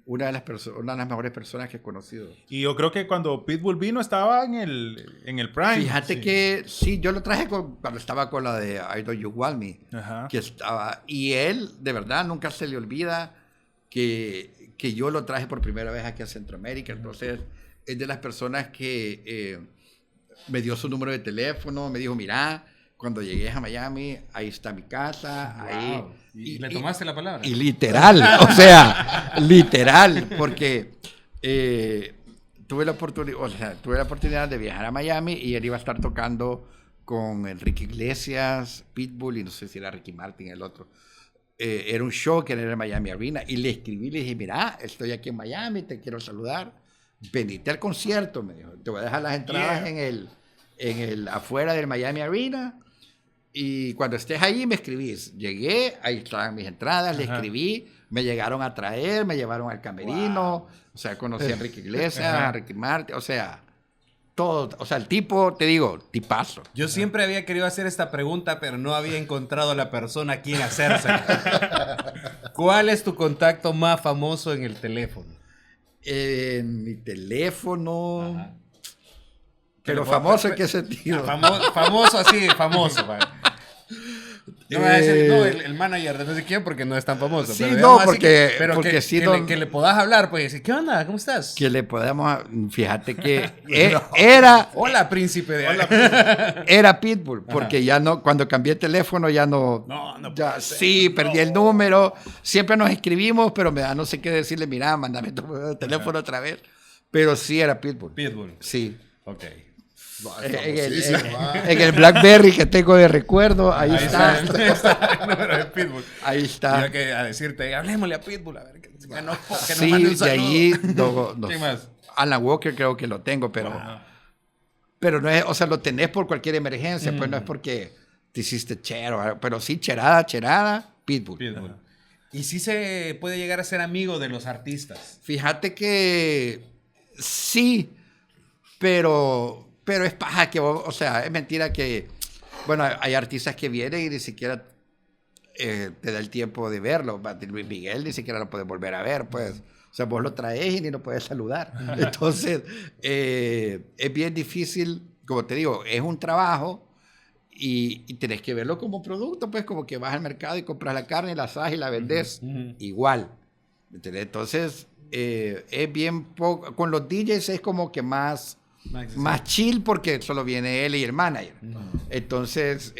una de las mejores personas que he conocido. Y yo creo que cuando Pitbull vino estaba en el Prime. Fíjate Sí. que sí, yo lo traje cuando estaba con la de I Know You Want Me. Ajá. Que estaba, y él, de verdad, nunca se le olvida que yo lo traje por primera vez aquí a Centroamérica. Entonces, es de las personas que me dio su número de teléfono, me dijo, mira, cuando llegué a Miami, ahí está mi casa, ahí... Wow. ¿Y le tomaste la palabra? Y literal, o sea, literal, porque te tuve la oportunidad de viajar a Miami y él iba a estar tocando con Enrique Iglesias, Pitbull y no sé si era Ricky Martin el otro. Era un show que era en el Miami Arena y le escribí, le dije, mira, estoy aquí en Miami, te quiero saludar. Venite al concierto, me dijo. Te voy a dejar las entradas en el afuera del Miami Arena y cuando estés ahí me escribís. Llegué, ahí estaban mis entradas, le escribí, me llegaron a traer, me llevaron al camerino, o sea, conocí a Enrique Iglesias, a Ricky Martin, o sea, todo, o sea, el tipo, te digo, tipazo. Yo siempre había querido hacer esta pregunta, pero no había encontrado la persona a quien hacérsela. ¿Cuál es tu contacto más famoso en el teléfono? En mi teléfono. Ajá. Pero famoso en qué sentido. Famoso así, famoso. No me va a decir, no, el manager de no sé quién porque no es tan famoso. Sí, pero no, así porque que, sí que le puedas hablar, pues decir, ¿qué onda? ¿Cómo estás? Que le podamos. Fíjate que era. Hola, príncipe de Era Pitbull, porque ya no, cuando cambié el teléfono ya no. No ya, puede ser. sí, perdí el número. Siempre nos escribimos, pero me da no sé qué decirle, mira, mándame tu teléfono otra vez. Pero sí era Pitbull. Pitbull. Sí. Ok. En el BlackBerry que tengo de recuerdo, ahí está. Ahí está el número de Pitbull. Ahí está. Yo que a decirte, hablemosle a Pitbull, a ver, que nos mande Sí, un de saludo. ahí. ¿Qué más? Alan Walker creo que lo tengo, pero no es, o sea, lo tenés por cualquier emergencia, pues no es porque te hiciste chero, pero sí, cherada, Pitbull. Pitbull. Y sí se puede llegar a ser amigo de los artistas. Fíjate que sí, pero es paja que, o sea, es mentira que, bueno, hay artistas que vienen y ni siquiera te da el tiempo de verlo. Luis Miguel ni siquiera lo puedes volver a ver, pues. O sea, vos lo traes y ni lo puedes saludar. Entonces, es bien difícil, como te digo, es un trabajo y tenés que verlo como producto, pues como que vas al mercado y compras la carne, la asas y la vendes igual. ¿Entendés? Entonces, es bien poco. Con los DJs es como que más chill porque solo viene él y el manager. Entonces,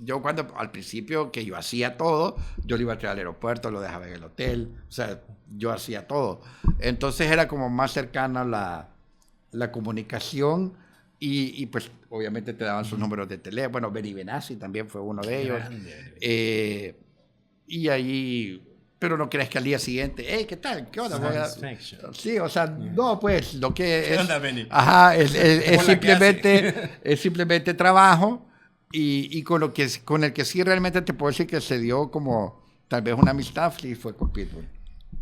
yo cuando al principio que yo hacía todo, yo lo iba a traer al aeropuerto, lo dejaba en el hotel, o sea, yo hacía todo. Entonces era como más cercana la comunicación y pues obviamente te daban sus números de teléfono. Bueno, Benny Benassi también fue uno de ellos. Y ahí... Pero no crees que al día siguiente, hey, ¿qué tal? ¿Qué onda? Sí, o sea, no, pues lo que es... ¿Qué onda, Benny? Ajá, es simplemente trabajo y con el que sí realmente te puedo decir que se dio como tal vez una amistad y fue con Pitbull.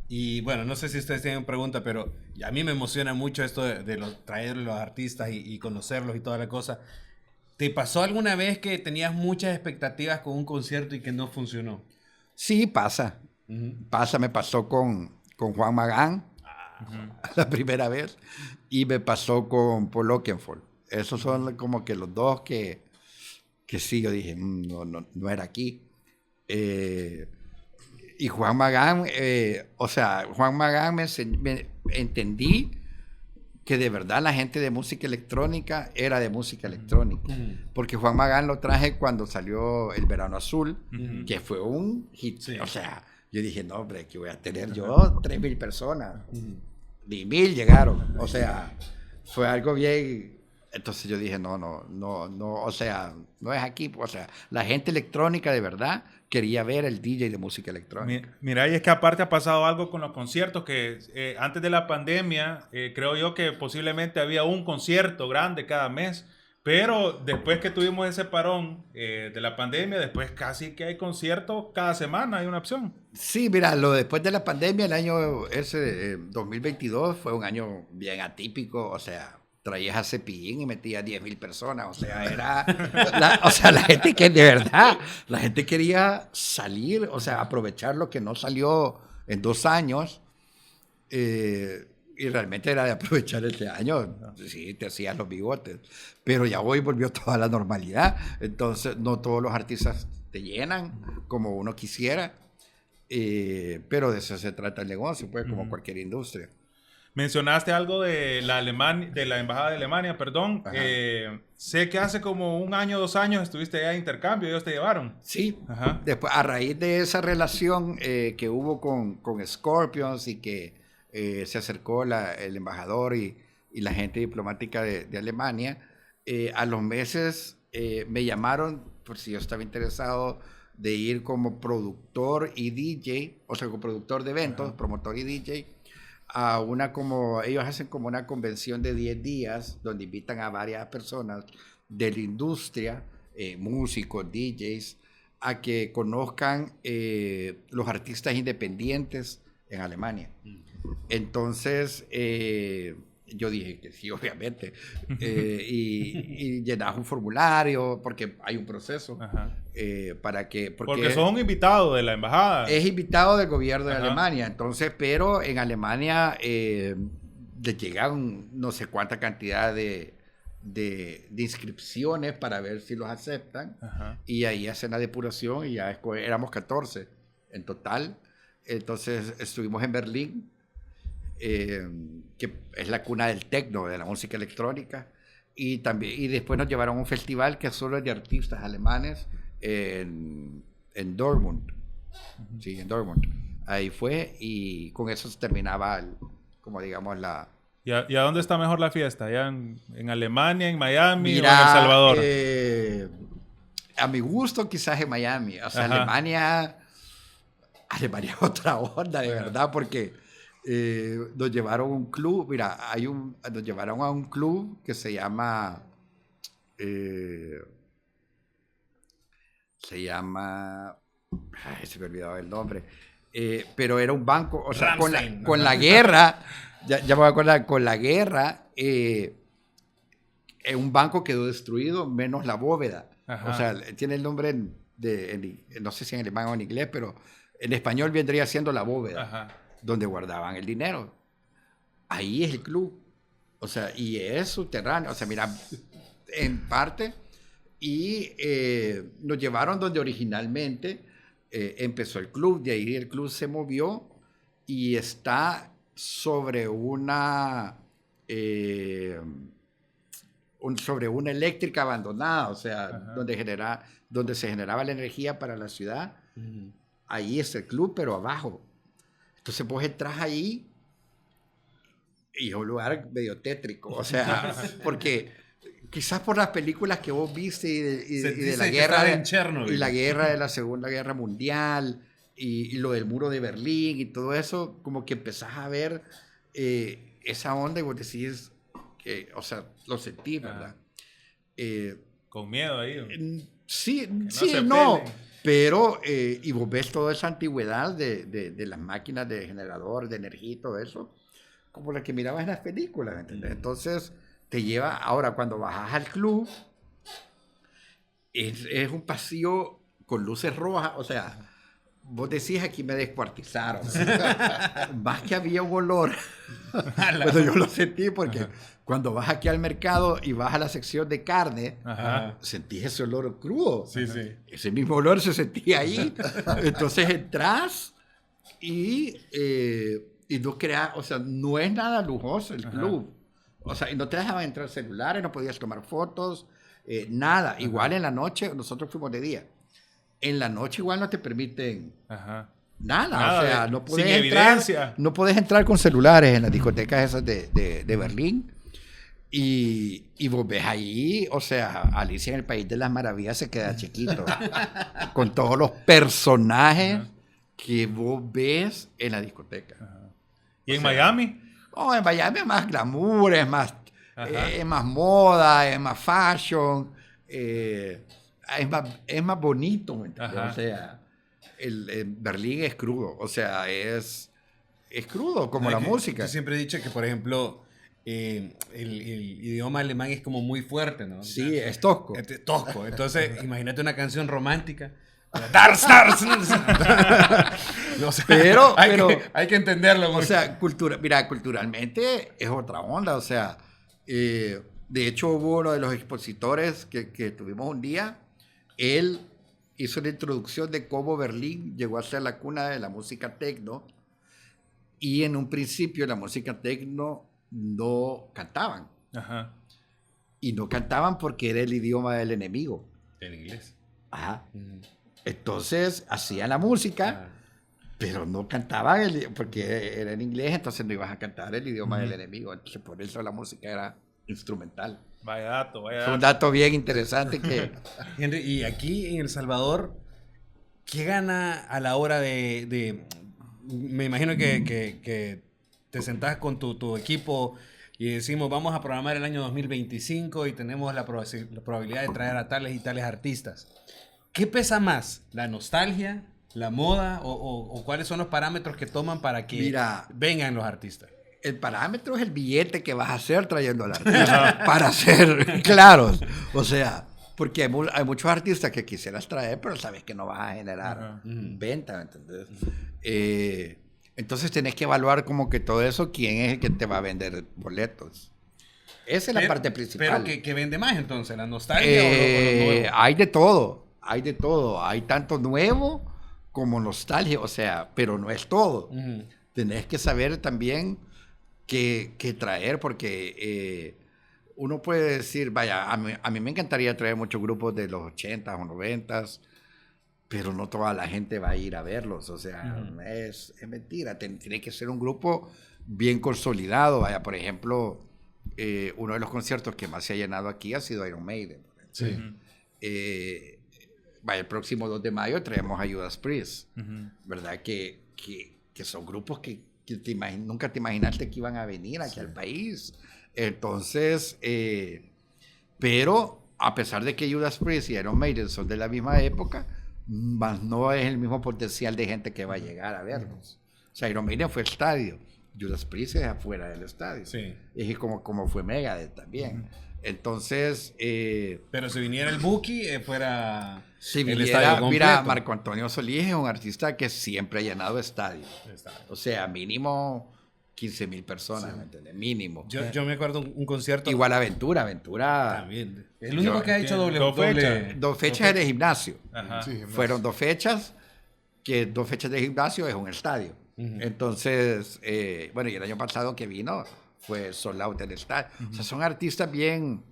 Y bueno, no sé si ustedes tienen pregunta, pero a mí me emociona mucho esto de traer los artistas y conocerlos y toda la cosa. ¿Te pasó alguna vez que tenías muchas expectativas con un concierto y que no funcionó? Sí, pasa. Me pasó con Juan Magán la primera vez y me pasó con Paul Oakenfold. Esos son como que los dos que sí, yo dije, no era aquí. Y Juan Magán, Juan Magán me entendí que de verdad la gente de música electrónica era de música electrónica. Porque Juan Magán lo traje cuando salió El Verano Azul, que fue un hit. Sí. O sea, yo dije, no, hombre, que voy a tener yo 3,000 personas. Ni 1,000 llegaron. O sea, fue algo bien. Entonces yo dije, no, o sea, no es aquí. O sea, la gente electrónica de verdad quería ver el DJ de música electrónica. Mira, y es que aparte ha pasado algo con los conciertos, que antes de la pandemia, creo yo que posiblemente había un concierto grande cada mes, pero después que tuvimos ese parón de la pandemia, después casi que hay conciertos cada semana, hay una opción. Sí, mira, después de la pandemia, el año ese 2022 fue un año bien atípico, o sea, traías a Cepillín y metías 10,000 personas, o sea, la gente que de verdad, la gente quería salir, o sea, aprovechar lo que no salió en 2 años, y realmente era de aprovechar este año, sí, te hacías los bigotes, pero ya hoy volvió toda la normalidad, entonces no todos los artistas te llenan como uno quisiera, pero de eso se trata el negocio, pues, como cualquier industria. Mencionaste algo de la embajada de Alemania, perdón. Sé que hace como 1 año, 2 años estuviste allá de intercambio, ellos te llevaron. Sí. Después, a raíz de esa relación que hubo con Scorpions y que se acercó el embajador y la gente diplomática de Alemania. A los meses me llamaron por si yo estaba interesado de ir como productor y DJ, o sea, como productor de eventos, promotor y DJ, a ellos hacen como una convención de 10 días donde invitan a varias personas de la industria, músicos, DJs, a que conozcan los artistas independientes en Alemania. Entonces, yo dije que sí, obviamente, y llenas un formulario, porque hay un proceso para que... Porque sos un invitado de la embajada. Es invitado del gobierno de Alemania, entonces, pero en Alemania le llegan no sé cuánta cantidad de inscripciones para ver si los aceptan, y ahí hacen la depuración y ya éramos 14 en total. Entonces estuvimos en Berlín, que es la cuna del techno, de la música electrónica, y después nos llevaron a un festival que solo es de artistas alemanes en Dortmund. Sí, en Dortmund. Ahí fue, y con eso se terminaba como digamos la... ¿Y a dónde está mejor la fiesta? ¿Ya en Alemania, en Miami o en El Salvador? A mi gusto quizás en Miami. O sea, Alemania es otra onda, de verdad, porque nos llevaron a un club. Mira, nos llevaron a un club que se llama... se me olvidaba el nombre. Pero era un banco, o sea, con la guerra... Ya me voy a acordar, con la guerra, un banco quedó destruido, menos la bóveda. O sea, tiene el nombre no sé si en alemán o en inglés, pero en español vendría siendo la bóveda, donde guardaban el dinero. Ahí es el club. O sea, y es subterráneo. O sea, mira, en parte. Y nos llevaron donde originalmente empezó el club. De ahí el club se movió y está sobre una eléctrica abandonada, o sea, donde se generaba la energía para la ciudad. Ahí es el club, pero abajo. Entonces vos entras ahí y es un lugar medio tétrico, o sea, porque quizás por las películas que vos viste y de la guerra en Chernobyl. Y la guerra de la Segunda Guerra Mundial y lo del muro de Berlín y todo eso, como que empezás a ver esa onda y vos decís que, o sea, lo sentís, ¿verdad? Con miedo ahí. Sí, no. Pero, y vos ves toda esa antigüedad de las máquinas de generador, de energía y todo eso, como la que mirabas en las películas, ¿entendés? Entonces, te lleva, ahora cuando bajas al club, es un pasillo con luces rojas, o sea, vos decís, aquí me descuartizaron. Más que había un olor. Bueno, yo lo sentí porque cuando vas aquí al mercado y vas a la sección de carne, sentís ese olor crudo. Sí, sí. Ese mismo olor se sentía ahí. Entonces entras y no creas, o sea, no es nada lujoso el club. O sea, y no te dejaban entrar celulares, no podías tomar fotos, nada. Igual en la noche, nosotros fuimos de día. En la noche igual no te permiten nada, o sea, no puedes sin entrar, evidencia. No puedes entrar con celulares en las discotecas esas de Berlín. Y vos ves ahí, o sea, Alicia en el País de las Maravillas se queda chiquito. Con todos los personajes que vos ves en la discoteca. ¿Y en Miami? No, en Miami es más glamour, es más moda, es más fashion, es más bonito, ¿me entiendes? O sea, el Berlín es crudo, o sea, es crudo como la música. Yo siempre he dicho que, por ejemplo, el idioma alemán es como muy fuerte, ¿no? Sí, es tosco. Tosco. Entonces, imagínate una canción romántica. Dars, dars. No, o sea, pero hay que entenderlo. O sea, culturalmente es otra onda. O sea, de hecho hubo uno de los expositores que tuvimos un día. Él hizo la introducción de cómo Berlín llegó a ser la cuna de la música techno. Y en un principio la música techno no cantaban. Y no cantaban porque era el idioma del enemigo. El inglés. Entonces hacían la música pero no cantaban porque era en inglés, entonces no ibas a cantar el idioma del enemigo. Entonces, por eso la música era instrumental. Vaya dato, vaya Fue un dato. dato bien interesante que... Henry, y aquí en El Salvador, ¿qué gana a la hora me imagino que te sentás con tu equipo y decimos, vamos a programar el año 2025 y tenemos la probabilidad de traer a tales y tales artistas. ¿Qué pesa más? ¿La nostalgia, la moda o cuáles son los parámetros que toman para que vengan los artistas? El parámetro es el billete que vas a hacer trayendo al artista, para ser claros. O sea, porque hay muchos artistas que quisieras traer, pero sabes que no vas a generar venta, ¿me entendés? Entonces tenés que evaluar como que todo eso, quién es el que te va a vender boletos. Esa es la parte principal. Pero que vende más entonces, la nostalgia o lo nuevo. Hay de todo, hay de todo. Hay tanto nuevo como nostalgia, o sea, pero no es todo. Tenés que saber también qué traer, porque uno puede decir, vaya, a mí me encantaría traer muchos grupos de los 80s o 90s, pero no toda la gente va a ir a verlos, o sea, es mentira. Tiene que ser un grupo bien consolidado. Vaya, por ejemplo, uno de los conciertos que más se ha llenado aquí ha sido Iron Maiden. Sí. Vaya, el próximo 2 de mayo traemos a Judas Priest, ¿verdad? Que son grupos que nunca te imaginaste que iban a venir aquí al país. Entonces, pero a pesar de que Judas Priest y Iron Maiden son de la misma época, más no es el mismo potencial de gente que va a llegar a verlos. O sea, Iron Maiden fue estadio, Judas Priest es afuera del estadio. Sí. Es como fue Megadeth también. Entonces... pero si viniera el Buki, fuera si el viniera, estadio completo. mira, Marco Antonio Solís es un artista que siempre ha llenado estadios. O sea, mínimo 15,000 personas, ¿me entiendes? Mínimo. Yo me acuerdo un concierto. Igual Aventura. También. El único que ha hecho Dos fechas en el gimnasio. Ajá. Sí, Fueron 2 fechas, que 2 fechas de gimnasio es un estadio. Entonces, bueno, y el año pasado que vino fue sold out en el estadio. O sea, son artistas bien,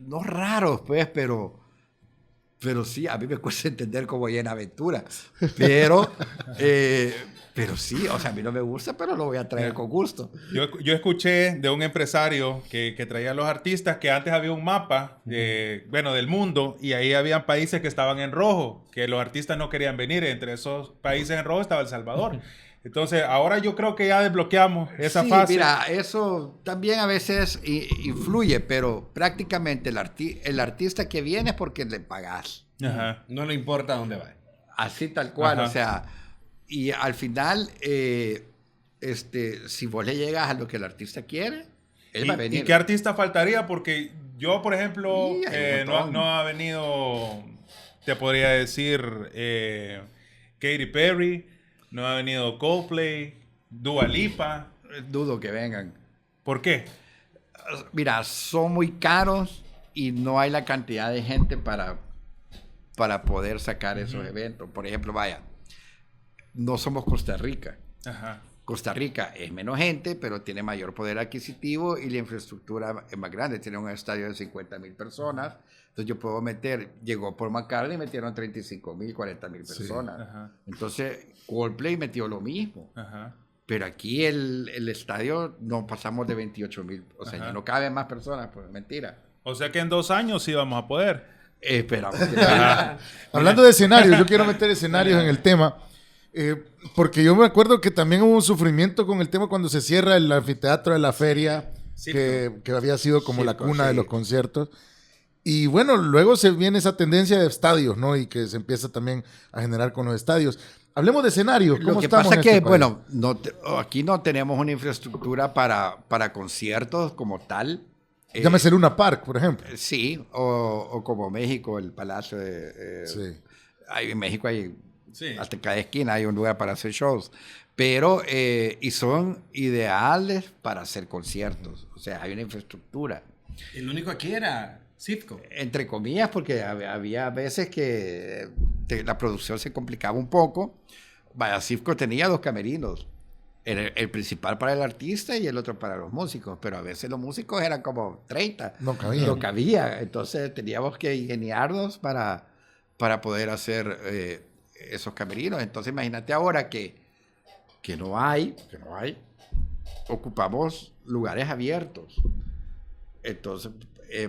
no raros, pues, pero sí, a mí me cuesta entender cómo llena Aventura. Pero sí, o sea, a mí no me gusta, pero lo voy a traer con gusto. Yo escuché de un empresario que traía a los artistas que antes había un mapa, del mundo, y ahí habían países que estaban en rojo, que los artistas no querían venir. Entre esos países en rojo estaba El Salvador. Entonces, ahora yo creo que ya desbloqueamos esa fase. Mira, eso también a veces influye, pero prácticamente el artista que viene es porque le pagás. Ajá. No le importa dónde va. Así tal cual, Ajá. o sea, y al final, si vos le llegas a lo que el artista quiere, él va a venir. ¿Y qué artista faltaría? Porque yo, por ejemplo, Sí, hay un montón. no ha venido, te podría decir, Katy Perry, no ha venido Coldplay, Dua Lipa. Dudo que vengan. ¿Por qué? Mira, son muy caros y no hay la cantidad de gente para poder sacar esos eventos. Por ejemplo, vaya, no somos Costa Rica. Ajá. Costa Rica es menos gente, pero tiene mayor poder adquisitivo y la infraestructura es más grande. Tiene un estadio de 50,000 personas. Entonces yo puedo llegó por McCartney y metieron 35,000, 40,000 personas. Ajá. Entonces Coldplay metió lo mismo. Ajá. Pero aquí el estadio no pasamos de 28,000. O sea, Ajá. ya no caben más personas, pues mentira. O sea que en 2 años sí vamos a poder. Esperamos que Hablando de escenarios, yo quiero meter escenarios en el tema, porque yo me acuerdo que también hubo un sufrimiento con el tema cuando se cierra el anfiteatro de la feria, que había sido como la cuna de los conciertos. Y bueno, luego se viene esa tendencia de estadios, ¿no? Y que se empieza también a generar con los estadios. Hablemos de escenarios. ¿Cómo Lo que estamos pasa en es que, este país? bueno, aquí no tenemos una infraestructura para conciertos como tal. Llámese Luna Park, por ejemplo. Sí, o como México, el Palacio de... Sí. En México hay, Sí. hasta cada esquina hay un lugar para hacer shows. Pero, y son ideales para hacer conciertos. O sea, hay una infraestructura. El único aquí era Citco. Entre comillas, porque había veces que la producción se complicaba un poco. Vaya, Cifco tenía 2 camerinos. El principal para el artista y el otro para los músicos. Pero a veces los músicos eran como 30. No cabía. No cabía. Entonces teníamos que ingeniarnos para poder hacer esos camerinos. Entonces imagínate ahora que no hay, ocupamos lugares abiertos. Entonces,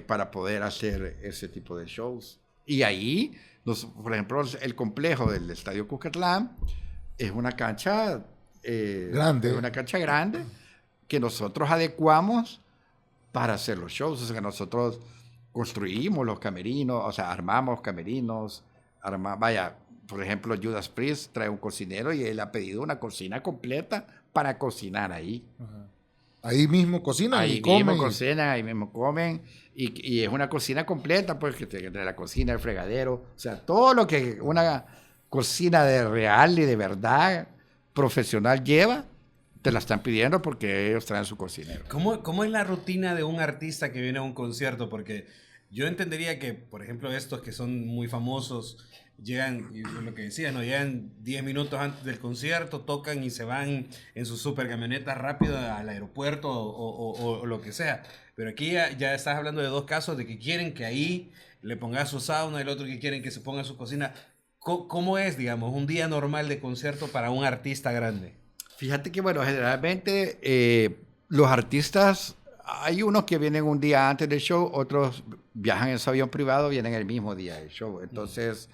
para poder hacer ese tipo de shows. Y ahí, por ejemplo, el complejo del Estadio Cuscatlán es una cancha grande. Es una cancha grande que nosotros adecuamos para hacer los shows. O sea, nosotros construimos los camerinos, o sea, armamos camerinos, vaya, por ejemplo, Judas Priest trae un cocinero y él ha pedido una cocina completa para cocinar ahí. Ahí mismo cocinan ahí y comen. Mismo cocinan, ahí mismo comen. Y es una cocina completa, pues, que tiene la cocina, el fregadero, o sea, todo lo que una cocina de real y de verdad profesional lleva, te la están pidiendo porque ellos traen su cocinero. ¿Cómo es la rutina de un artista que viene a un concierto? Porque yo entendería que, por ejemplo, estos que son muy famosos llegan, y lo que decías, ¿no? Llegan 10 minutos antes del concierto, tocan y se van en su super camioneta rápido al aeropuerto o lo que sea. Pero aquí ya estás hablando de dos casos de que quieren que ahí le pongas su sauna y el otro que quieren que se ponga su cocina. ¿Cómo es, digamos, un día normal de concierto para un artista grande? Fíjate que, bueno, generalmente los artistas, hay unos que vienen un día antes del show, otros viajan en su avión privado, vienen el mismo día del show. Entonces,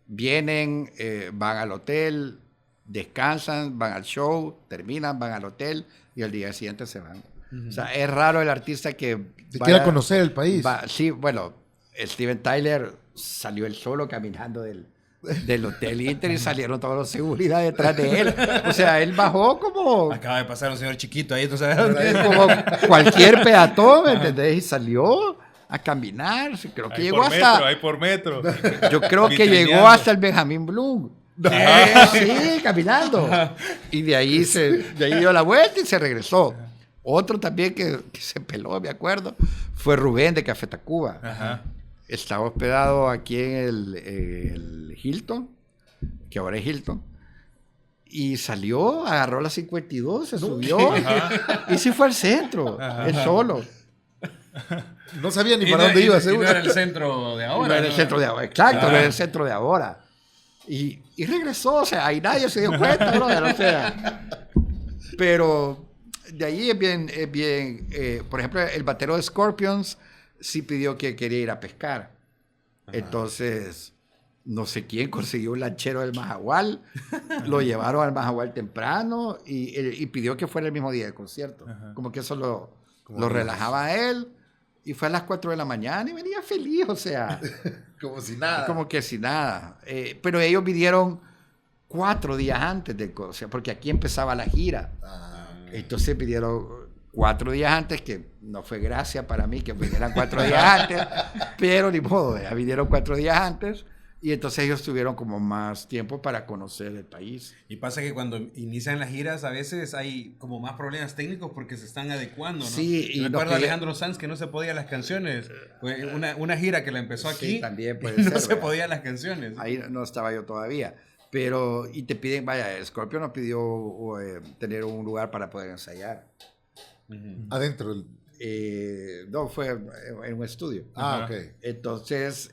vienen, van al hotel, descansan, van al show, terminan, van al hotel y al día siguiente se van. O sea, es raro el artista que quiera conocer el país. Sí, bueno, Steven Tyler salió él solo caminando del Hotel Inter y salieron todos los seguridad detrás de él. O sea, él bajó como... Acaba de pasar un señor chiquito ahí, ¿tú sabes dónde? Como cualquier peatón, ¿me entendés? Y salió a caminar. Creo que llegó hasta... Hay por metro. Yo creo que llegó hasta el Benjamin Bloom. Sí, caminando. Y de ahí dio la vuelta y se regresó. Otro también que se peló, me acuerdo, fue Rubén de Café Tacuba. Ajá. Estaba hospedado aquí en el Hilton, que ahora es Hilton, y salió, agarró la 52, se subió y se fue al centro, él solo. No sabía ni para dónde iba, seguro. No era el centro de ahora. No era el centro de ahora, exacto, no era el centro de ahora. Y regresó, o sea, ahí nadie se dio cuenta, brother, o sea. Pero de ahí es bien, por ejemplo, el batero de Scorpions sí pidió que quería ir a pescar. Entonces, no sé quién consiguió un lanchero del Majagual, lo llevaron al Majagual temprano y pidió que fuera el mismo día del concierto. Como que eso lo relajaba a él. Y fue a las 4 de la mañana y venía feliz, o sea. Como si nada. Como que si nada. Pero ellos vinieron 4 días antes del concierto, porque aquí empezaba la gira. Entonces pidieron 4 días antes, que no fue gracia para mí que vinieran 4 días antes, pero ni modo, ya vinieron 4 días antes y entonces ellos tuvieron como más tiempo para conocer el país. Y pasa que cuando inician las giras a veces hay como más problemas técnicos porque se están adecuando, ¿no? Sí, y recuerdo a Alejandro Sanz que no se podía las canciones. Fue una gira que la empezó aquí, sí, también puede no ser, se podían las canciones. Ahí no estaba yo todavía. Pero, y te piden, vaya, Scorpio nos pidió tener un lugar para poder ensayar. Adentro. No, fue en un estudio. Ok. Entonces,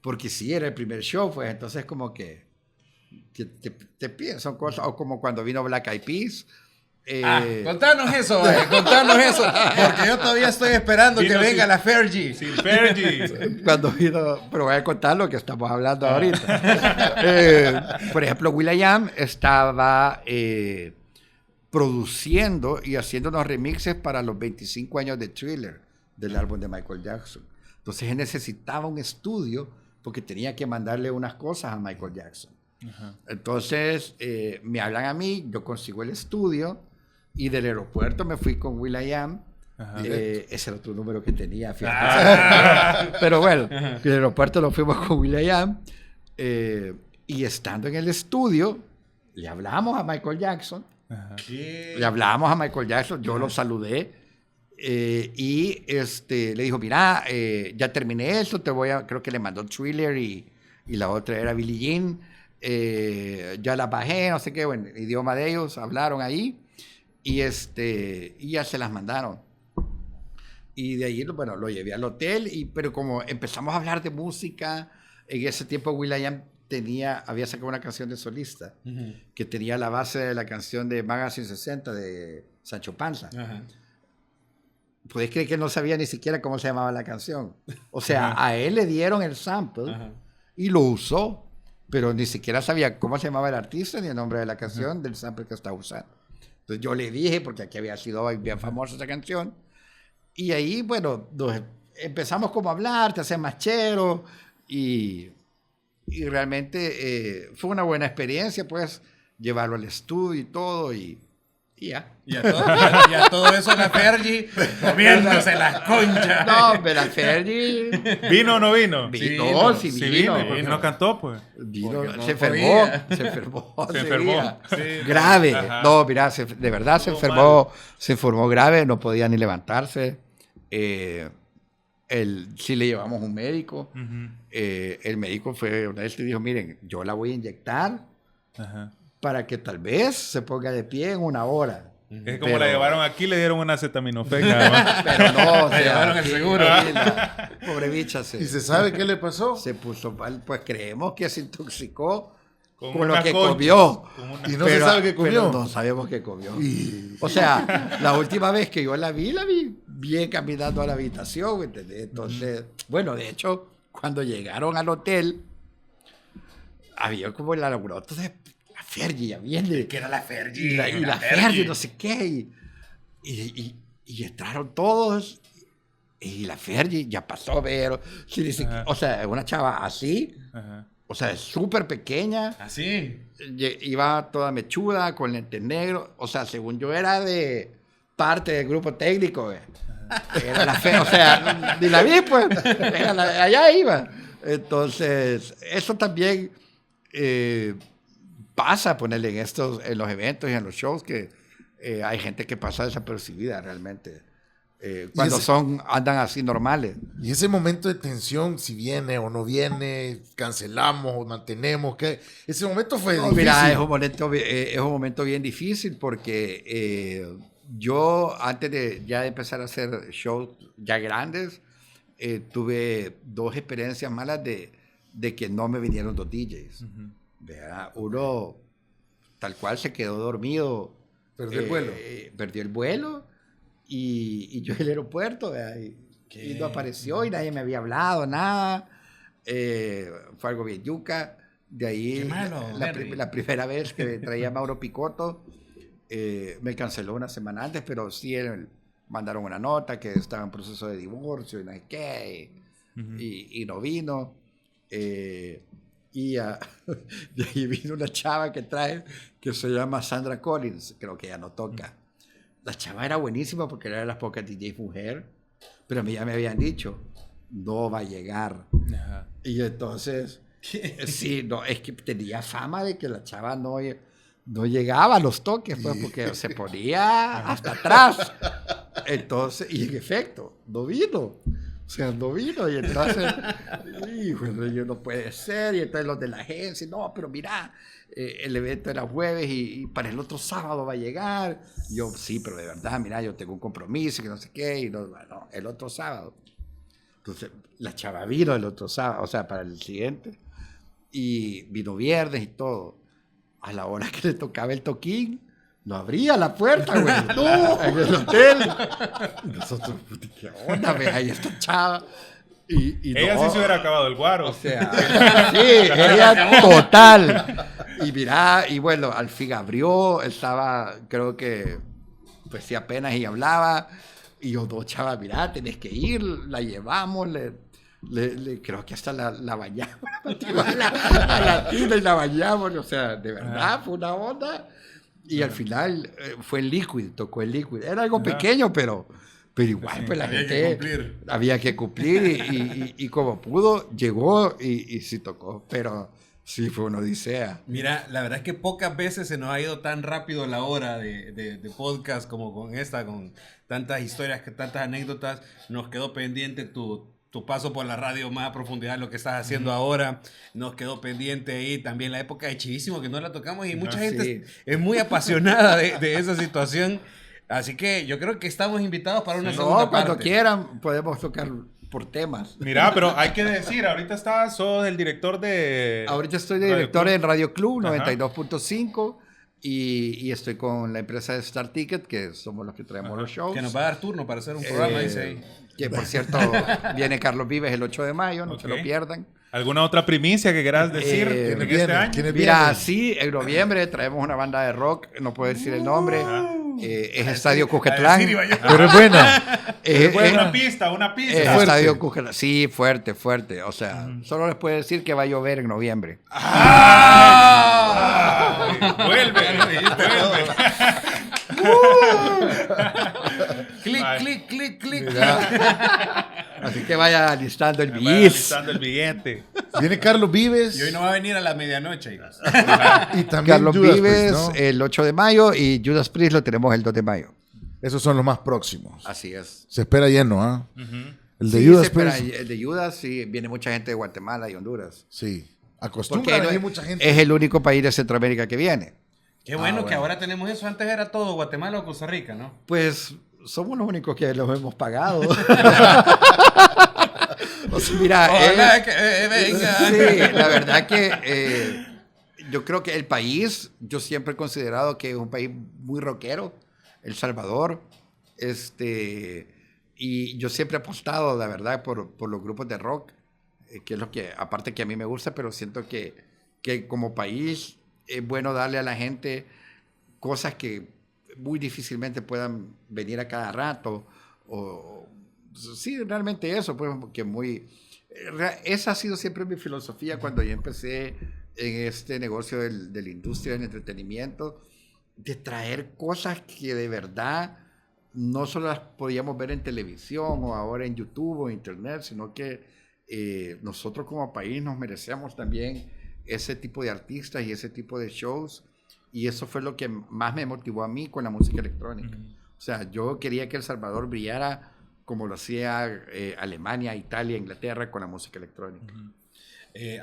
porque sí era el primer show, pues entonces como que te piden, son cosas, o como cuando vino Black Eyed Peas. Contanos eso, porque yo todavía estoy esperando que venga la Fergie. Sin Fergie. Cuando vino, pero voy a contar lo que estamos hablando ahorita. Por ejemplo, will.i.am estaba produciendo y haciendo unos remixes para los 25 años de Thriller, del álbum de Michael Jackson. Entonces él necesitaba un estudio porque tenía que mandarle unas cosas a Michael Jackson. Entonces me hablan a mí, yo consigo el estudio y del aeropuerto me fui con will.i.am. Ese era otro número que tenía, fíjate. Pero bueno, del aeropuerto lo fuimos con will.i.am y estando en el estudio le hablamos a Michael Jackson. Le hablamos a Michael Jackson, yo lo saludé y le dijo, mira, ya terminé esto, creo que le mandó Thriller y la otra era Billie Jean, ya la bajé, no sé qué, bueno, idioma de ellos, hablaron ahí y ya se las mandaron. Y de ahí, bueno, lo llevé al hotel, pero como empezamos a hablar de música, En ese tiempo will.i.am había sacado una canción de solista que tenía la base de la canción de Magazine 60 de Sancho Panza. Ajá. ¿Puedes creer que no sabía ni siquiera cómo se llamaba la canción? O sea, a él le dieron el sample y lo usó, pero ni siquiera sabía cómo se llamaba el artista ni el nombre de la canción del sample que estaba usando. Entonces yo le dije, porque aquí había sido bien famosa esa canción, y ahí, bueno, empezamos como a hablar, te haces más chero, y realmente fue una buena experiencia, pues, llevarlo al estudio y todo, y ya. Y a todo eso la Fergie comiéndose las conchas. No, pero la Fergie... ¿Vino o no vino? Vino, Sí, sí vino. vino. ¿Por qué no cantó, pues? Vino, Porque no se enfermó. Se enfermó. Sí, Grave. Ajá. No, mira, de verdad se enfermó grave, no podía ni levantarse. Sí le llevamos un médico. El médico fue una vez y dijo, miren, yo la voy a inyectar para que tal vez se ponga de pie en 1 hora. Es como la llevaron aquí, le dieron una acetaminofén nada más. Pero no, o sea, llevaron el seguro. Pobre bicha. ¿Y se sabe qué le pasó? Se puso mal, pues creemos que se intoxicó Con con lo una que concha. comió. Y no se sabe qué comió. Pero no sabemos qué comió. O sea, la última vez que yo la vi bien caminando a la habitación, ¿entendés? Entonces, bueno, de hecho, cuando llegaron al hotel, había como el alboroto de la Fergie, ya viene. Que era la Fergie. Y la Fergie, no sé qué. Y entraron todos. Y la Fergie ya pasó, pero... o sea, una chava así... Ajá. O sea, es súper pequeña. Así. Iba toda mechuda, con lentes negros. O sea, según yo era de parte del grupo técnico. Era la fe, o sea, ni la vi, pues. Allá iba. Entonces, eso también pasa, ponerle en los eventos y en los shows, que hay gente que pasa desapercibida realmente. Cuando andan así normales. Y ese momento de tensión, si viene o no viene, cancelamos o mantenemos, ¿qué? Ese momento fue difícil. Mira, es un momento bien difícil porque yo, antes de ya empezar a hacer shows ya grandes, tuve 2 experiencias malas de que no me vinieron 2 DJs. ¿Verdad? Uno, tal cual, se quedó dormido. Perdió el vuelo. Perdió el vuelo. Y yo en el aeropuerto, y no apareció y nadie me había hablado, nada. Fue algo bien yuca. De ahí, Qué malo, la primera vez que traía a Mauro Picotto, me canceló una semana antes, pero sí mandaron una nota que estaba en proceso de divorcio y no sé qué, y no vino. Y de ahí vino una chava que se llama Sandra Collins, creo que ya no toca. La chava era buenísima porque era de las pocas DJs mujer, pero a mí ya me habían dicho, no va a llegar. Ajá. Y entonces, sí, no, es que tenía fama de que la chava no llegaba a los toques, pues, porque se ponía hasta atrás. Entonces, y en efecto, no vino. O sea, no vino. Y entonces, híjole, yo no puede ser. Y entonces los de la agencia, no, pero mira, el evento era jueves y para el otro sábado va a llegar. Yo, sí, pero de verdad, mira, yo tengo un compromiso, que no sé qué, y no, el otro sábado. Entonces, la chava vino el otro sábado, o sea, para el siguiente. Y vino viernes y todo. A la hora que le tocaba el toquín, no abría la puerta, güey. ¡No! En el hotel. Y nosotros, ¿qué onda, ve? Ahí esta chava. Y Ella no, sí se hubiera acabado el guaro. o sea, sí, ella total. Y mira, y bueno, al fin abrió, estaba, creo que, pues sí, apenas y hablaba. Y yo, no, chava, mira, tenés que ir, la llevamos, creo que hasta la bañamos, a la tina y la bañamos, o sea, de verdad, fue una onda. Y al final fue el Liquid, tocó el Liquid. Era algo pequeño, pero igual, pues la gente había que cumplir y como pudo, llegó y sí tocó, pero sí fue una odisea. Mira, la verdad es que pocas veces se nos ha ido tan rápido la hora de podcast como con esta, con tantas historias, tantas anécdotas. Nos quedó pendiente tu paso por la radio más a profundidad, lo que estás haciendo ahora. Nos quedó pendiente ahí también la época de Chivísimo, que no la tocamos, y mucha gente es muy apasionada de esa situación. Así que yo creo que estamos invitados para una segunda parte. Cuando quieran podemos tocar por temas. Mira, pero hay que decir, ahorita sos el director de... Ahorita estoy de Radio director Club. en Radio Club Ajá. 92.5 y estoy con la empresa de Star Ticket, que somos los que traemos los shows. Que nos va a dar turno para hacer un programa, dice ahí. Que por cierto, viene Carlos Vives el 8 de mayo, no se lo Ok. pierdan. ¿Alguna otra primicia que quieras decir en ¿quiénes este vienen? año? ¿Quiénes Mira, vienen? sí, en noviembre traemos una banda de rock, no puedo decir el nombre, es Estadio A Cujetlán. decir, iba yo. Pero es buena. Una pista, una pista. fuerte. Estadio Cujetlán, sí, fuerte, fuerte. O sea, solo les puedo decir que va a llover en noviembre. Ay, vuelve, vuelve. Clic, Ay. clic, clic, clic. Así que vaya listando el Vaya bis. listando el billete. Viene Carlos Vives Y hoy no va a venir a la medianoche, hijos. y también Carlos Judas Vives Priest, ¿no? el 8 de mayo y Judas Priest lo tenemos el 2 de mayo. Esos son los más próximos. Así es. Se espera lleno, ¿ah? El de Sí, Judas se espera, Priest. el de Judas, sí, viene mucha gente de Guatemala y Honduras. Sí. Porque Acostumbra a venir mucha gente. es el único país de Centroamérica que viene. Qué bueno que ahora tenemos eso. Antes era todo Guatemala o Costa Rica, ¿no? Pues somos los únicos que los hemos pagado. O sea, mira, Ojalá que venga. sí, la verdad que yo creo que el país, yo siempre he considerado que es un país muy rockero, El Salvador, y yo siempre he apostado, la verdad, por los grupos de rock, que es lo que, aparte que a mí me gusta, pero siento que como país es bueno darle a la gente cosas que muy difícilmente puedan venir a cada rato, sí, realmente eso, pues, que esa ha sido siempre mi filosofía cuando yo empecé en este negocio de la industria del entretenimiento, de traer cosas que de verdad no solo las podíamos ver en televisión o ahora en YouTube o internet, sino que nosotros como país nos merecemos también ese tipo de artistas y ese tipo de shows, y eso fue lo que más me motivó a mí con la música electrónica. O sea, yo quería que El Salvador brillara como lo hacía Alemania, Italia, Inglaterra con la música electrónica.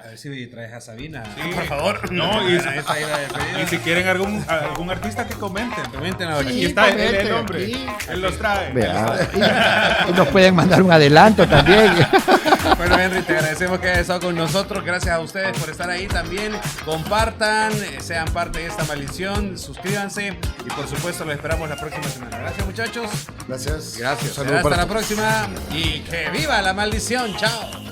A ver si traes a Sabina. Sí. Por favor. No, y, Esa era la despedida. y si quieren algún artista que comenten. Comenten a Aquí ver. está él, comenten, el hombre. aquí. Él los trae. Vea, y nos pueden mandar un adelanto también. Bueno, Henry, te agradecemos que hayas estado con nosotros. Gracias a ustedes por estar ahí también. Compartan, sean parte de esta maldición, suscríbanse y por supuesto los esperamos la próxima semana. Gracias, muchachos. Gracias. Gracias. Saludos Hasta para la próxima y que viva la maldición. Chao.